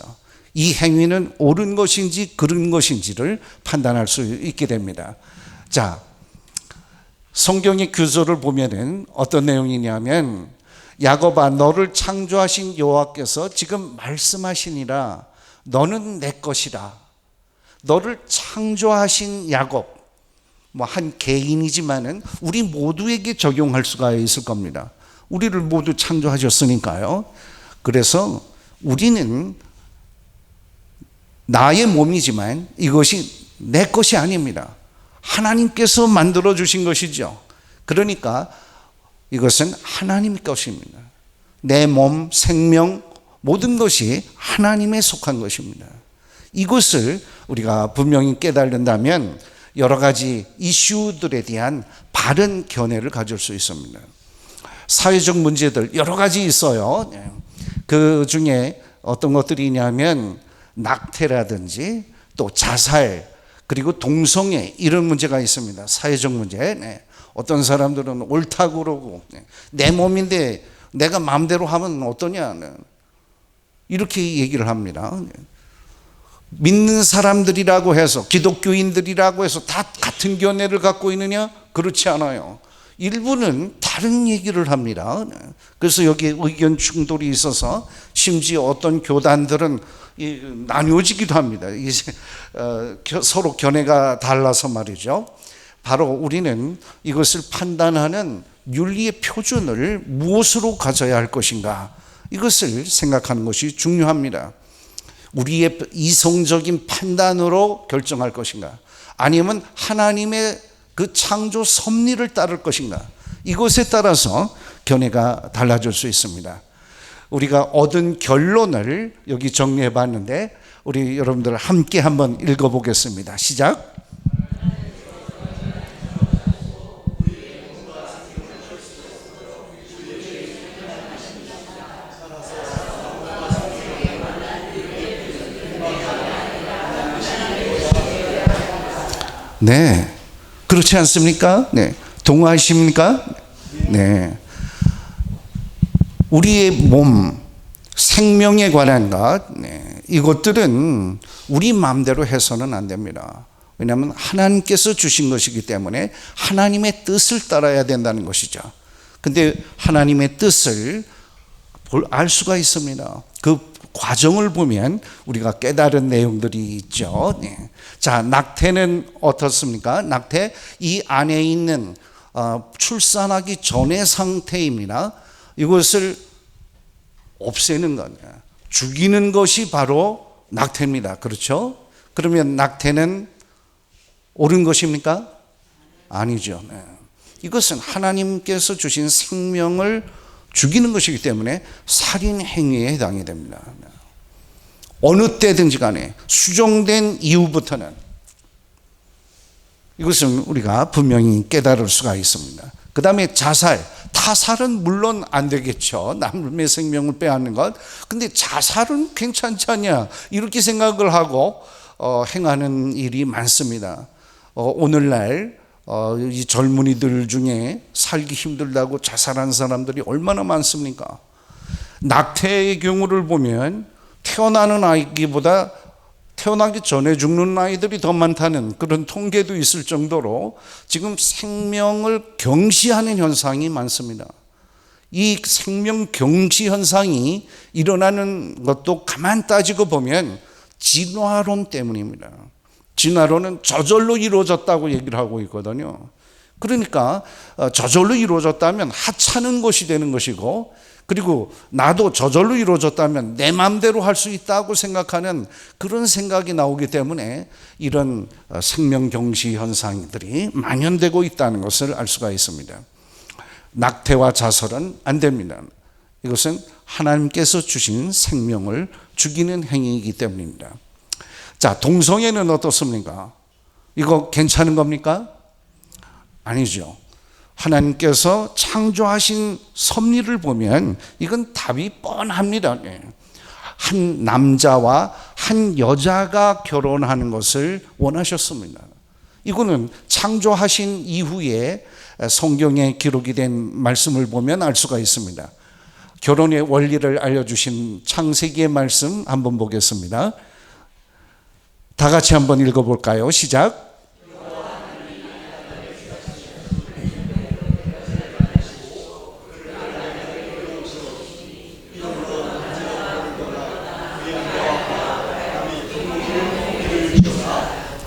이 행위는 옳은 것인지 그른 것인지를 판단할 수 있게 됩니다. 자, 성경의 규서를 보면은 어떤 내용이냐면, 야곱아 너를 창조하신 여호와께서 지금 말씀하시니라 너는 내 것이라. 너를 창조하신 야곱, 뭐 한 개인이지만은 우리 모두에게 적용할 수가 있을 겁니다. 우리를 모두 창조하셨으니까요. 그래서 우리는 나의 몸이지만 이것이 내 것이 아닙니다. 하나님께서 만들어 주신 것이죠. 그러니까 이것은 하나님 것입니다. 내 몸, 생명, 모든 것이 하나님에 속한 것입니다. 이것을 우리가 분명히 깨달는다면 여러 가지 이슈들에 대한 바른 견해를 가질 수 있습니다. 사회적 문제들 여러 가지 있어요. 그 중에 어떤 것들이 있냐면 낙태라든지 또 자살, 그리고 동성애, 이런 문제가 있습니다. 사회적 문제. 어떤 사람들은 옳다고 그러고 내 몸인데 내가 마음대로 하면 어떠냐 이렇게 얘기를 합니다. 믿는 사람들이라고 해서, 기독교인들이라고 해서 다 같은 견해를 갖고 있느냐? 그렇지 않아요. 일부는 다른 얘기를 합니다. 그래서 여기 의견 충돌이 있어서 심지어 어떤 교단들은 나뉘어지기도 합니다. 서로 견해가 달라서 말이죠. 바로 우리는 이것을 판단하는 윤리의 표준을 무엇으로 가져야 할 것인가, 이것을 생각하는 것이 중요합니다. 우리의 이성적인 판단으로 결정할 것인가, 아니면 하나님의 그 창조 섭리를 따를 것인가, 이것에 따라서 견해가 달라질 수 있습니다. 우리가 얻은 결론을 여기 정리해 봤는데 우리 여러분들 함께 한번 읽어보겠습니다. 시작. 네, 그렇지 않습니까? 네, 동의하십니까? 네, 우리의 몸, 생명에 관한 것, 이것들은 우리 마음대로 해서는 안 됩니다. 왜냐하면 하나님께서 주신 것이기 때문에 하나님의 뜻을 따라야 된다는 것이죠. 근데 하나님의 뜻을 알 수가 있습니다. 그 과정을 보면 우리가 깨달은 내용들이 있죠. 자, 낙태는 어떻습니까? 낙태, 이 안에 있는 출산하기 전의 상태입니다. 이것을 없애는 것, 죽이는 것이 바로 낙태입니다. 그렇죠? 그러면 낙태는 옳은 것입니까? 아니죠. 이것은 하나님께서 주신 생명을 죽이는 것이기 때문에 살인 행위에 해당이 됩니다. 어느 때든지 간에 수정된 이후부터는 이것은 우리가 분명히 깨달을 수가 있습니다. 그 다음에 자살, 타살은 물론 안 되겠죠. 남의 생명을 빼앗는 것. 근데 자살은 괜찮지 않냐, 이렇게 생각을 하고 행하는 일이 많습니다. 오늘날 이 젊은이들 중에 살기 힘들다고 자살한 사람들이 얼마나 많습니까? 낙태의 경우를 보면 태어나는 아이보다 태어나기 전에 죽는 아이들이 더 많다는 그런 통계도 있을 정도로 지금 생명을 경시하는 현상이 많습니다. 이 생명 경시 현상이 일어나는 것도 가만 따지고 보면 진화론 때문입니다. 진화론은 저절로 이루어졌다고 얘기를 하고 있거든요. 그러니까 저절로 이루어졌다면 하찮은 것이 되는 것이고, 그리고 나도 저절로 이루어졌다면 내 마음대로 할 수 있다고 생각하는 그런 생각이 나오기 때문에 이런 생명경시 현상들이 만연되고 있다는 것을 알 수가 있습니다. 낙태와 자살은 안 됩니다. 이것은 하나님께서 주신 생명을 죽이는 행위이기 때문입니다. 자, 동성애는 어떻습니까? 이거 괜찮은 겁니까? 아니죠. 하나님께서 창조하신 섭리를 보면 이건 답이 뻔합니다. 한 남자와 한 여자가 결혼하는 것을 원하셨습니다. 이거는 창조하신 이후에 성경에 기록이 된 말씀을 보면 알 수가 있습니다. 결혼의 원리를 알려주신 창세기의 말씀 한번 보겠습니다. 다 같이 한번 읽어볼까요? 시작.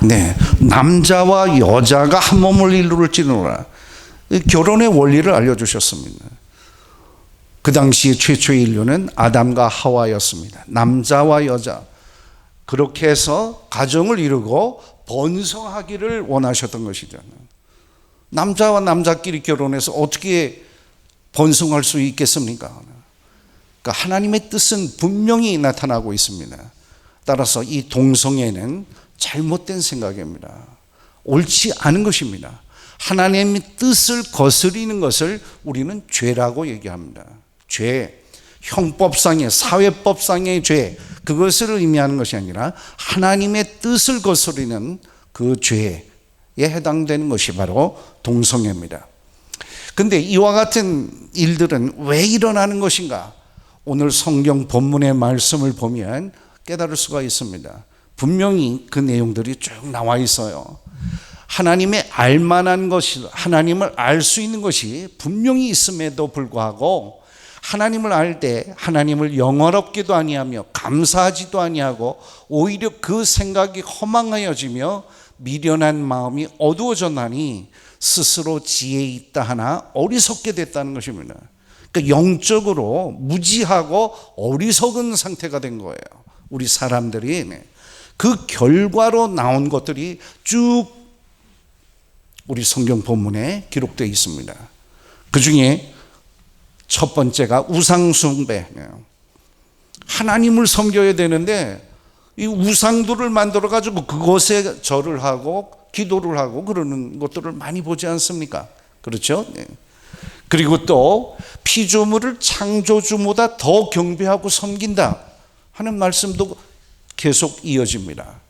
네, 남자와 여자가 한 몸을 이룰지노라. 결혼의 원리를 알려주셨습니다. 그 당시 최초의 인류는 아담과 하와였습니다. 남자와 여자, 그렇게 해서 가정을 이루고 번성하기를 원하셨던 것이죠. 남자와 남자끼리 결혼해서 어떻게 번성할 수 있겠습니까? 그러니까 하나님의 뜻은 분명히 나타나고 있습니다. 따라서 이 동성애는 잘못된 생각입니다. 옳지 않은 것입니다. 하나님의 뜻을 거스리는 것을 우리는 죄라고 얘기합니다. 죄, 형법상의, 사회법상의 죄, 그것을 의미하는 것이 아니라 하나님의 뜻을 거스리는 그 죄에 해당되는 것이 바로 동성애입니다. 근데 이와 같은 일들은 왜 일어나는 것인가? 오늘 성경 본문의 말씀을 보면 깨달을 수가 있습니다. 분명히 그 내용들이 쭉 나와 있어요. 하나님의 알만한 것이, 하나님을 알 수 있는 것이 분명히 있음에도 불구하고 하나님을 알 때 하나님을 영화롭게도 아니하며 감사하지도 아니하고 오히려 그 생각이 허망하여지며 미련한 마음이 어두워졌나니 스스로 지혜 있다 하나 어리석게 됐다는 것입니다. 그러니까 영적으로 무지하고 어리석은 상태가 된 거예요. 우리 사람들이. 그 결과로 나온 것들이 쭉 우리 성경 본문에 기록되어 있습니다. 그 중에 첫 번째가 우상숭배. 하나님을 섬겨야 되는데 이 우상들을 만들어 가지고 그것에 절을 하고 기도를 하고 그러는 것들을 많이 보지 않습니까? 그렇죠? 그리고 또 피조물을 창조주보다 더 경배하고 섬긴다 하는 말씀도 계속 이어집니다.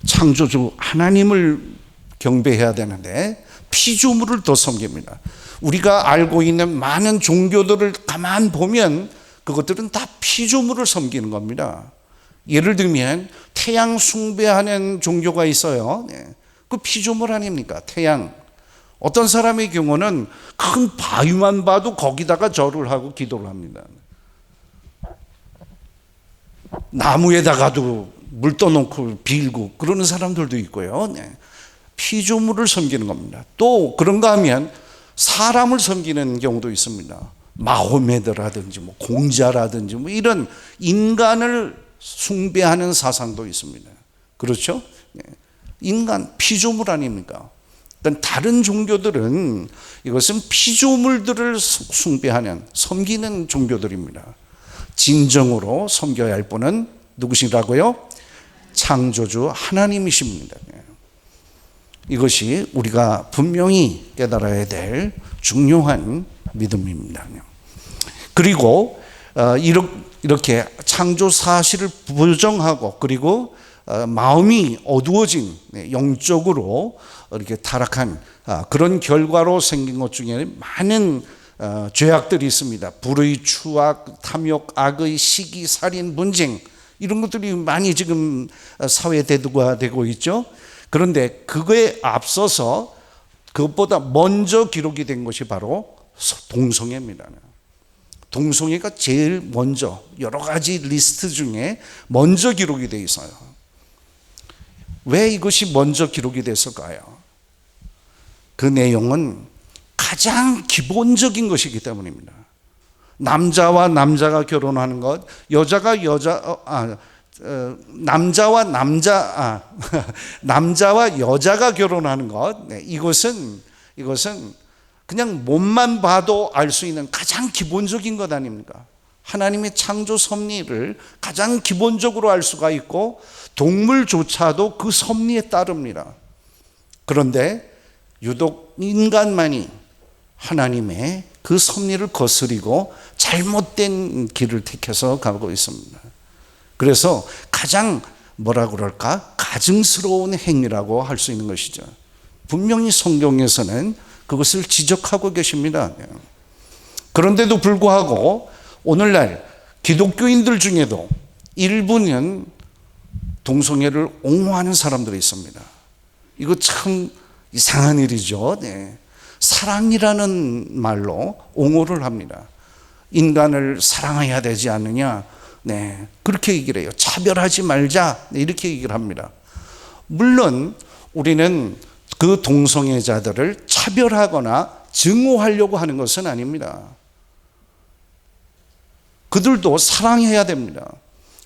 창조주 하나님을 경배해야 되는데 피조물을 더 섬깁니다. 우리가 알고 있는 많은 종교들을 가만 보면 그것들은 다 피조물을 섬기는 겁니다. 예를 들면 태양 숭배하는 종교가 있어요. 그 피조물 아닙니까? 태양. 어떤 사람의 경우는 큰 바위만 봐도 거기다가 절을 하고 기도를 합니다. 나무에다가도 물 떠놓고 빌고 그러는 사람들도 있고요. 피조물을 섬기는 겁니다. 또 그런가 하면 사람을 섬기는 경우도 있습니다. 마호메드라든지 공자라든지 이런 인간을 숭배하는 사상도 있습니다. 그렇죠? 인간 피조물 아닙니까? 다른 종교들은 이것은 피조물들을 숭배하는 섬기는 종교들입니다. 진정으로 섬겨야 할 분은 누구시라고요? 창조주 하나님이십니다. 이것이 우리가 분명히 깨달아야 될 중요한 믿음입니다. 그리고 이렇게 창조 사실을 부정하고 그리고 마음이 어두워진 영적으로 이렇게 타락한 그런 결과로 생긴 것 중에 많은 죄악들이 있습니다. 불의, 추악, 탐욕, 악의, 시기, 살인, 분쟁 이런 것들이 많이 지금 사회에 대두가 되고 있죠. 그런데 그거에 앞서서 그것보다 먼저 기록이 된 것이 바로 동성애입니다. 동성애가 제일 먼저 여러 가지 리스트 중에 먼저 기록이 되어 있어요. 왜 이것이 먼저 기록이 됐을까요? 그 내용은 가장 기본적인 것이기 때문입니다. 남자와 남자가 결혼하는 것, 남자와 여자가 결혼하는 것, 네, 이것은 그냥 몸만 봐도 알 수 있는 가장 기본적인 것 아닙니까? 하나님의 창조 섭리를 가장 기본적으로 알 수가 있고 동물조차도 그 섭리에 따릅니다. 그런데 유독 인간만이 하나님의 그 섭리를 거스리고 잘못된 길을 택해서 가고 있습니다. 그래서 가장 가증스러운 행위라고 할 수 있는 것이죠. 분명히 성경에서는 그것을 지적하고 계십니다. 그런데도 불구하고 오늘날 기독교인들 중에도 일부는 동성애를 옹호하는 사람들이 있습니다. 이거 참 이상한 일이죠. 네. 사랑이라는 말로 옹호를 합니다. 인간을 사랑해야 되지 않느냐? 네, 그렇게 얘기를 해요. 차별하지 말자. 네, 이렇게 얘기를 합니다. 물론 우리는 그 동성애자들을 차별하거나 증오하려고 하는 것은 아닙니다. 그들도 사랑해야 됩니다.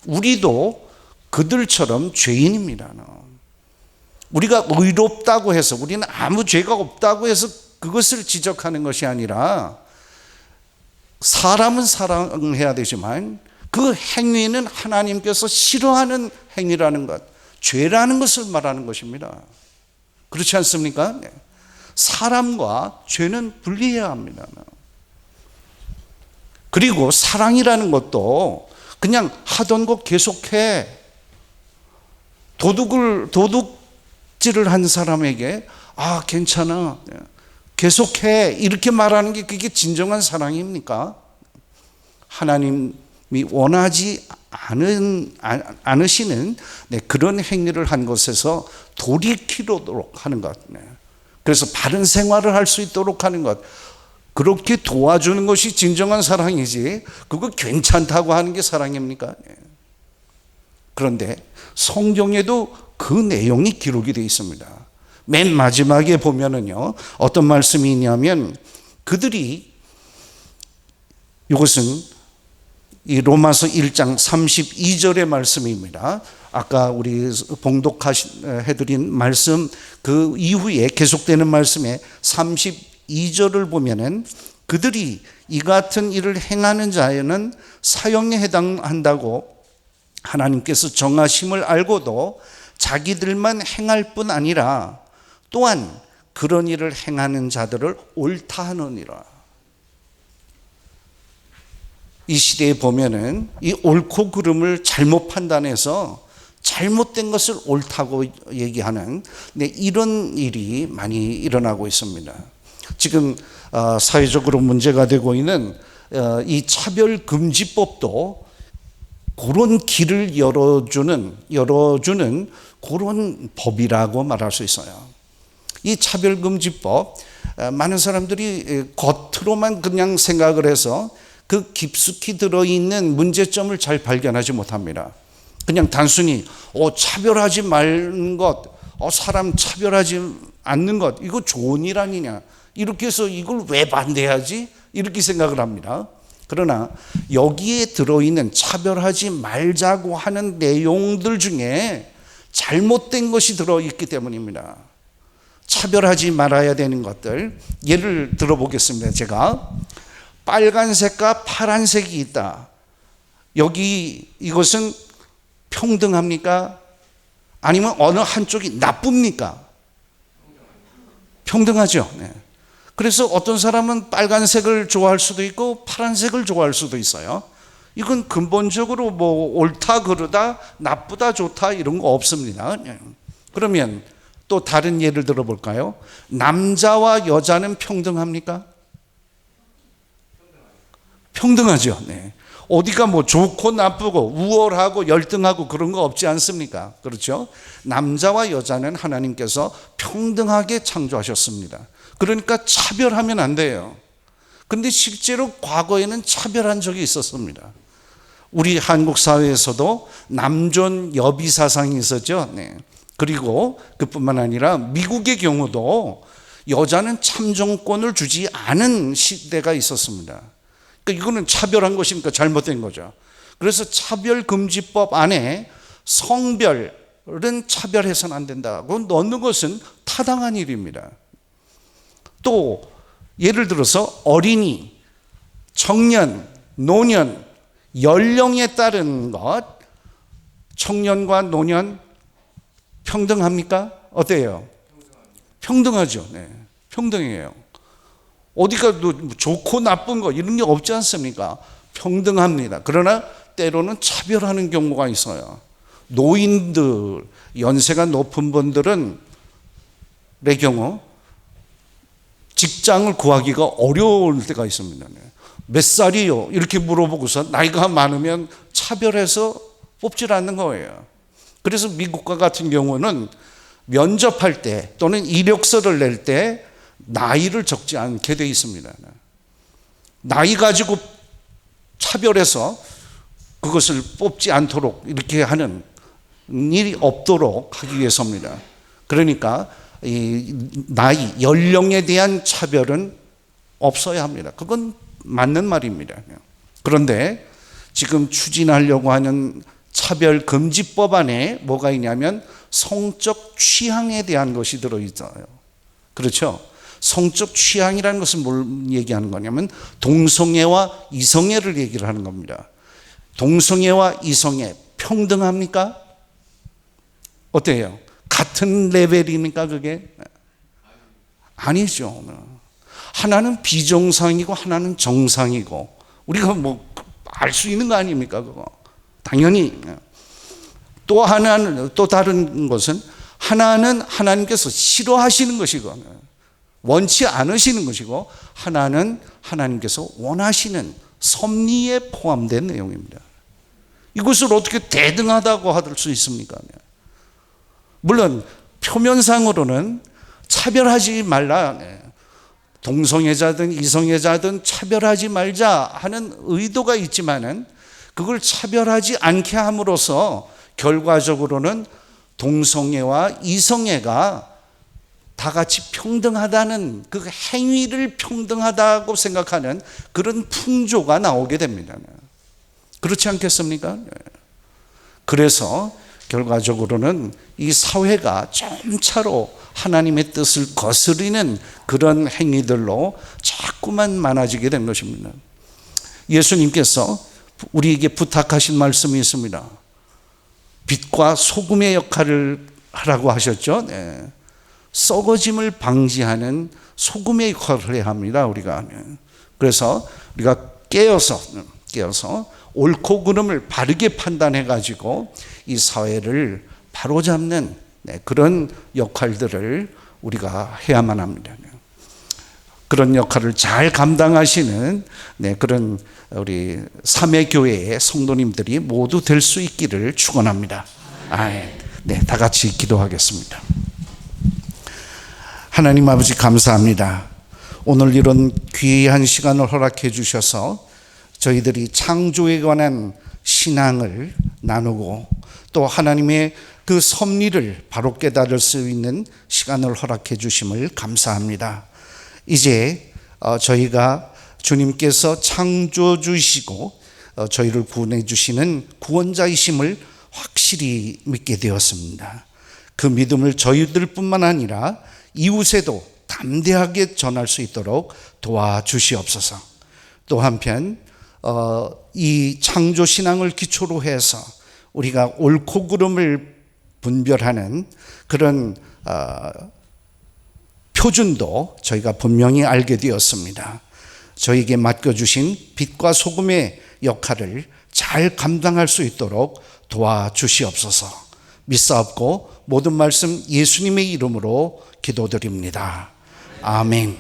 우리도 그들처럼 죄인입니다. 우리가 의롭다고 해서, 우리는 아무 죄가 없다고 해서 그것을 지적하는 것이 아니라, 사람은 사랑해야 되지만 그 행위는 하나님께서 싫어하는 행위라는 것, 죄라는 것을 말하는 것입니다. 그렇지 않습니까? 사람과 죄는 분리해야 합니다. 그리고 사랑이라는 것도 그냥 하던 거 계속해. 도둑질을 한 사람에게 괜찮아, 계속해, 이렇게 말하는 게 그게 진정한 사랑입니까? 하나님이 원하지 않으시는 그런 행위를 한 것에서 돌이키도록 하는 것, 그래서 바른 생활을 할 수 있도록 하는 것, 그렇게 도와주는 것이 진정한 사랑이지, 그거 괜찮다고 하는 게 사랑입니까? 그런데 성경에도 그 내용이 기록이 되어 있습니다. 맨 마지막에 보면은요, 어떤 말씀이 있냐면, 그들이, 이것은 이 로마서 1장 32절의 말씀입니다. 아까 우리 봉독해드린 말씀 그 이후에 계속되는 말씀에 32절을 보면은, 그들이 이 같은 일을 행하는 자에는 사형에 해당한다고 하나님께서 정하심을 알고도 자기들만 행할 뿐 아니라 또한 그런 일을 행하는 자들을 옳다 하느니라. 이 시대에 보면은 이 옳고 그름을 잘못 판단해서 잘못된 것을 옳다고 얘기하는 이런 일이 많이 일어나고 있습니다. 지금 사회적으로 문제가 되고 있는 이 차별금지법도 그런 길을 열어주는 그런 법이라고 말할 수 있어요. 이 차별금지법, 많은 사람들이 겉으로만 그냥 생각을 해서 그 깊숙이 들어있는 문제점을 잘 발견하지 못합니다. 그냥 단순히 차별하지 말는 것, 사람 차별하지 않는 것, 이거 좋은 일 아니냐, 이렇게 해서 이걸 왜 반대하지? 이렇게 생각을 합니다. 그러나 여기에 들어있는 차별하지 말자고 하는 내용들 중에 잘못된 것이 들어있기 때문입니다. 차별하지 말아야 되는 것들, 예를 들어보겠습니다. 제가 빨간색과 파란색이 있다. 여기 이것은 평등합니까? 아니면 어느 한쪽이 나쁩니까? 평등하죠. 네. 그래서 어떤 사람은 빨간색을 좋아할 수도 있고 파란색을 좋아할 수도 있어요. 이건 근본적으로 옳다 그르다, 나쁘다 좋다 이런 거 없습니다. 그러면 또 다른 예를 들어볼까요? 남자와 여자는 평등합니까? 평등하죠. 네. 어디가 좋고 나쁘고 우월하고 열등하고 그런 거 없지 않습니까? 그렇죠? 남자와 여자는 하나님께서 평등하게 창조하셨습니다. 그러니까 차별하면 안 돼요. 근데 실제로 과거에는 차별한 적이 있었습니다. 우리 한국 사회에서도 남존 여비 사상이 있었죠. 네. 그리고 그뿐만 아니라 미국의 경우도 여자는 참정권을 주지 않은 시대가 있었습니다. 그러니까 이거는 차별한 것이니까 잘못된 거죠. 그래서 차별금지법 안에 성별은 차별해서는 안 된다고 넣는 것은 타당한 일입니다. 또 예를 들어서 어린이, 청년, 노년, 연령에 따른 것, 청년과 노년 평등합니까? 어때요? 평등하죠. 네, 평등해요. 어디가 좋고 나쁜 거 이런 게 없지 않습니까? 평등합니다. 그러나 때로는 차별하는 경우가 있어요. 노인들, 연세가 높은 분들은 내 경우 직장을 구하기가 어려울 때가 있습니다. 몇 살이요? 이렇게 물어보고서 나이가 많으면 차별해서 뽑질 않는 거예요. 그래서 미국과 같은 경우는 면접할 때 또는 이력서를 낼 때 나이를 적지 않게 돼 있습니다. 나이 가지고 차별해서 그것을 뽑지 않도록 이렇게 하는 일이 없도록 하기 위해서입니다. 그러니까 이 나이, 연령에 대한 차별은 없어야 합니다. 그건 맞는 말입니다. 그런데 지금 추진하려고 하는 차별금지법 안에 뭐가 있냐면 성적 취향에 대한 것이 들어있어요. 그렇죠? 성적 취향이라는 것은 뭘 얘기하는 거냐면 동성애와 이성애를 얘기를 하는 겁니다. 동성애와 이성애 평등합니까? 어때요? 같은 레벨입니까 그게? 아니죠. 하나는 비정상이고 하나는 정상이고 우리가 뭐 알 수 있는 거 아닙니까 그거? 당연히. 또 하나는, 또 다른 것은 하나는 하나님께서 싫어하시는 것이고 원치 않으시는 것이고 하나는 하나님께서 원하시는 섭리에 포함된 내용입니다. 이것을 어떻게 대등하다고 할 수 있습니까? 물론 표면상으로는 차별하지 말라, 동성애자든 이성애자든 차별하지 말자 하는 의도가 있지만은 그걸 차별하지 않게 함으로써 결과적으로는 동성애와 이성애가 다 같이 평등하다는 그 행위를 평등하다고 생각하는 그런 풍조가 나오게 됩니다. 그렇지 않겠습니까? 그래서 결과적으로는 이 사회가 점차로 하나님의 뜻을 거스리는 그런 행위들로 자꾸만 많아지게 된 것입니다. 예수님께서 우리에게 부탁하신 말씀이 있습니다. 빛과 소금의 역할을 하라고 하셨죠. 네. 썩어짐을 방지하는 소금의 역할을 해야 합니다. 우리가. 그래서 우리가 깨어서 옳고 그름을 바르게 판단해 가지고 이 사회를 바로잡는 그런 역할들을 우리가 해야만 합니다. 그런 역할을 잘 감당하시는 그런 우리 삼회교회의 성도님들이 모두 될 수 있기를 축원합니다. 다 같이 기도하겠습니다. 하나님 아버지 감사합니다. 오늘 이런 귀한 시간을 허락해 주셔서 저희들이 창조에 관한 신앙을 나누고 또 하나님의 그 섭리를 바로 깨달을 수 있는 시간을 허락해 주심을 감사합니다. 이제 저희가 주님께서 창조주이시고 저희를 구원해 주시는 구원자이심을 확실히 믿게 되었습니다. 그 믿음을 저희들뿐만 아니라 이웃에도 담대하게 전할 수 있도록 도와주시옵소서. 또 한편 이 창조신앙을 기초로 해서 우리가 옳고 그름을 분별하는 그런 표준도 저희가 분명히 알게 되었습니다. 저에게 맡겨주신 빛과 소금의 역할을 잘 감당할 수 있도록 도와주시옵소서. 믿사옵고 모든 말씀 예수님의 이름으로 기도드립니다. 아멘.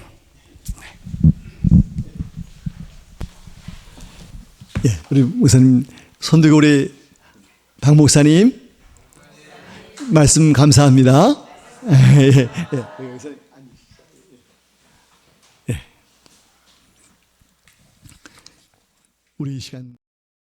예, 우리 목사님, 선두교 우리 박 목사님 말씀 감사합니다. 우리 이 시간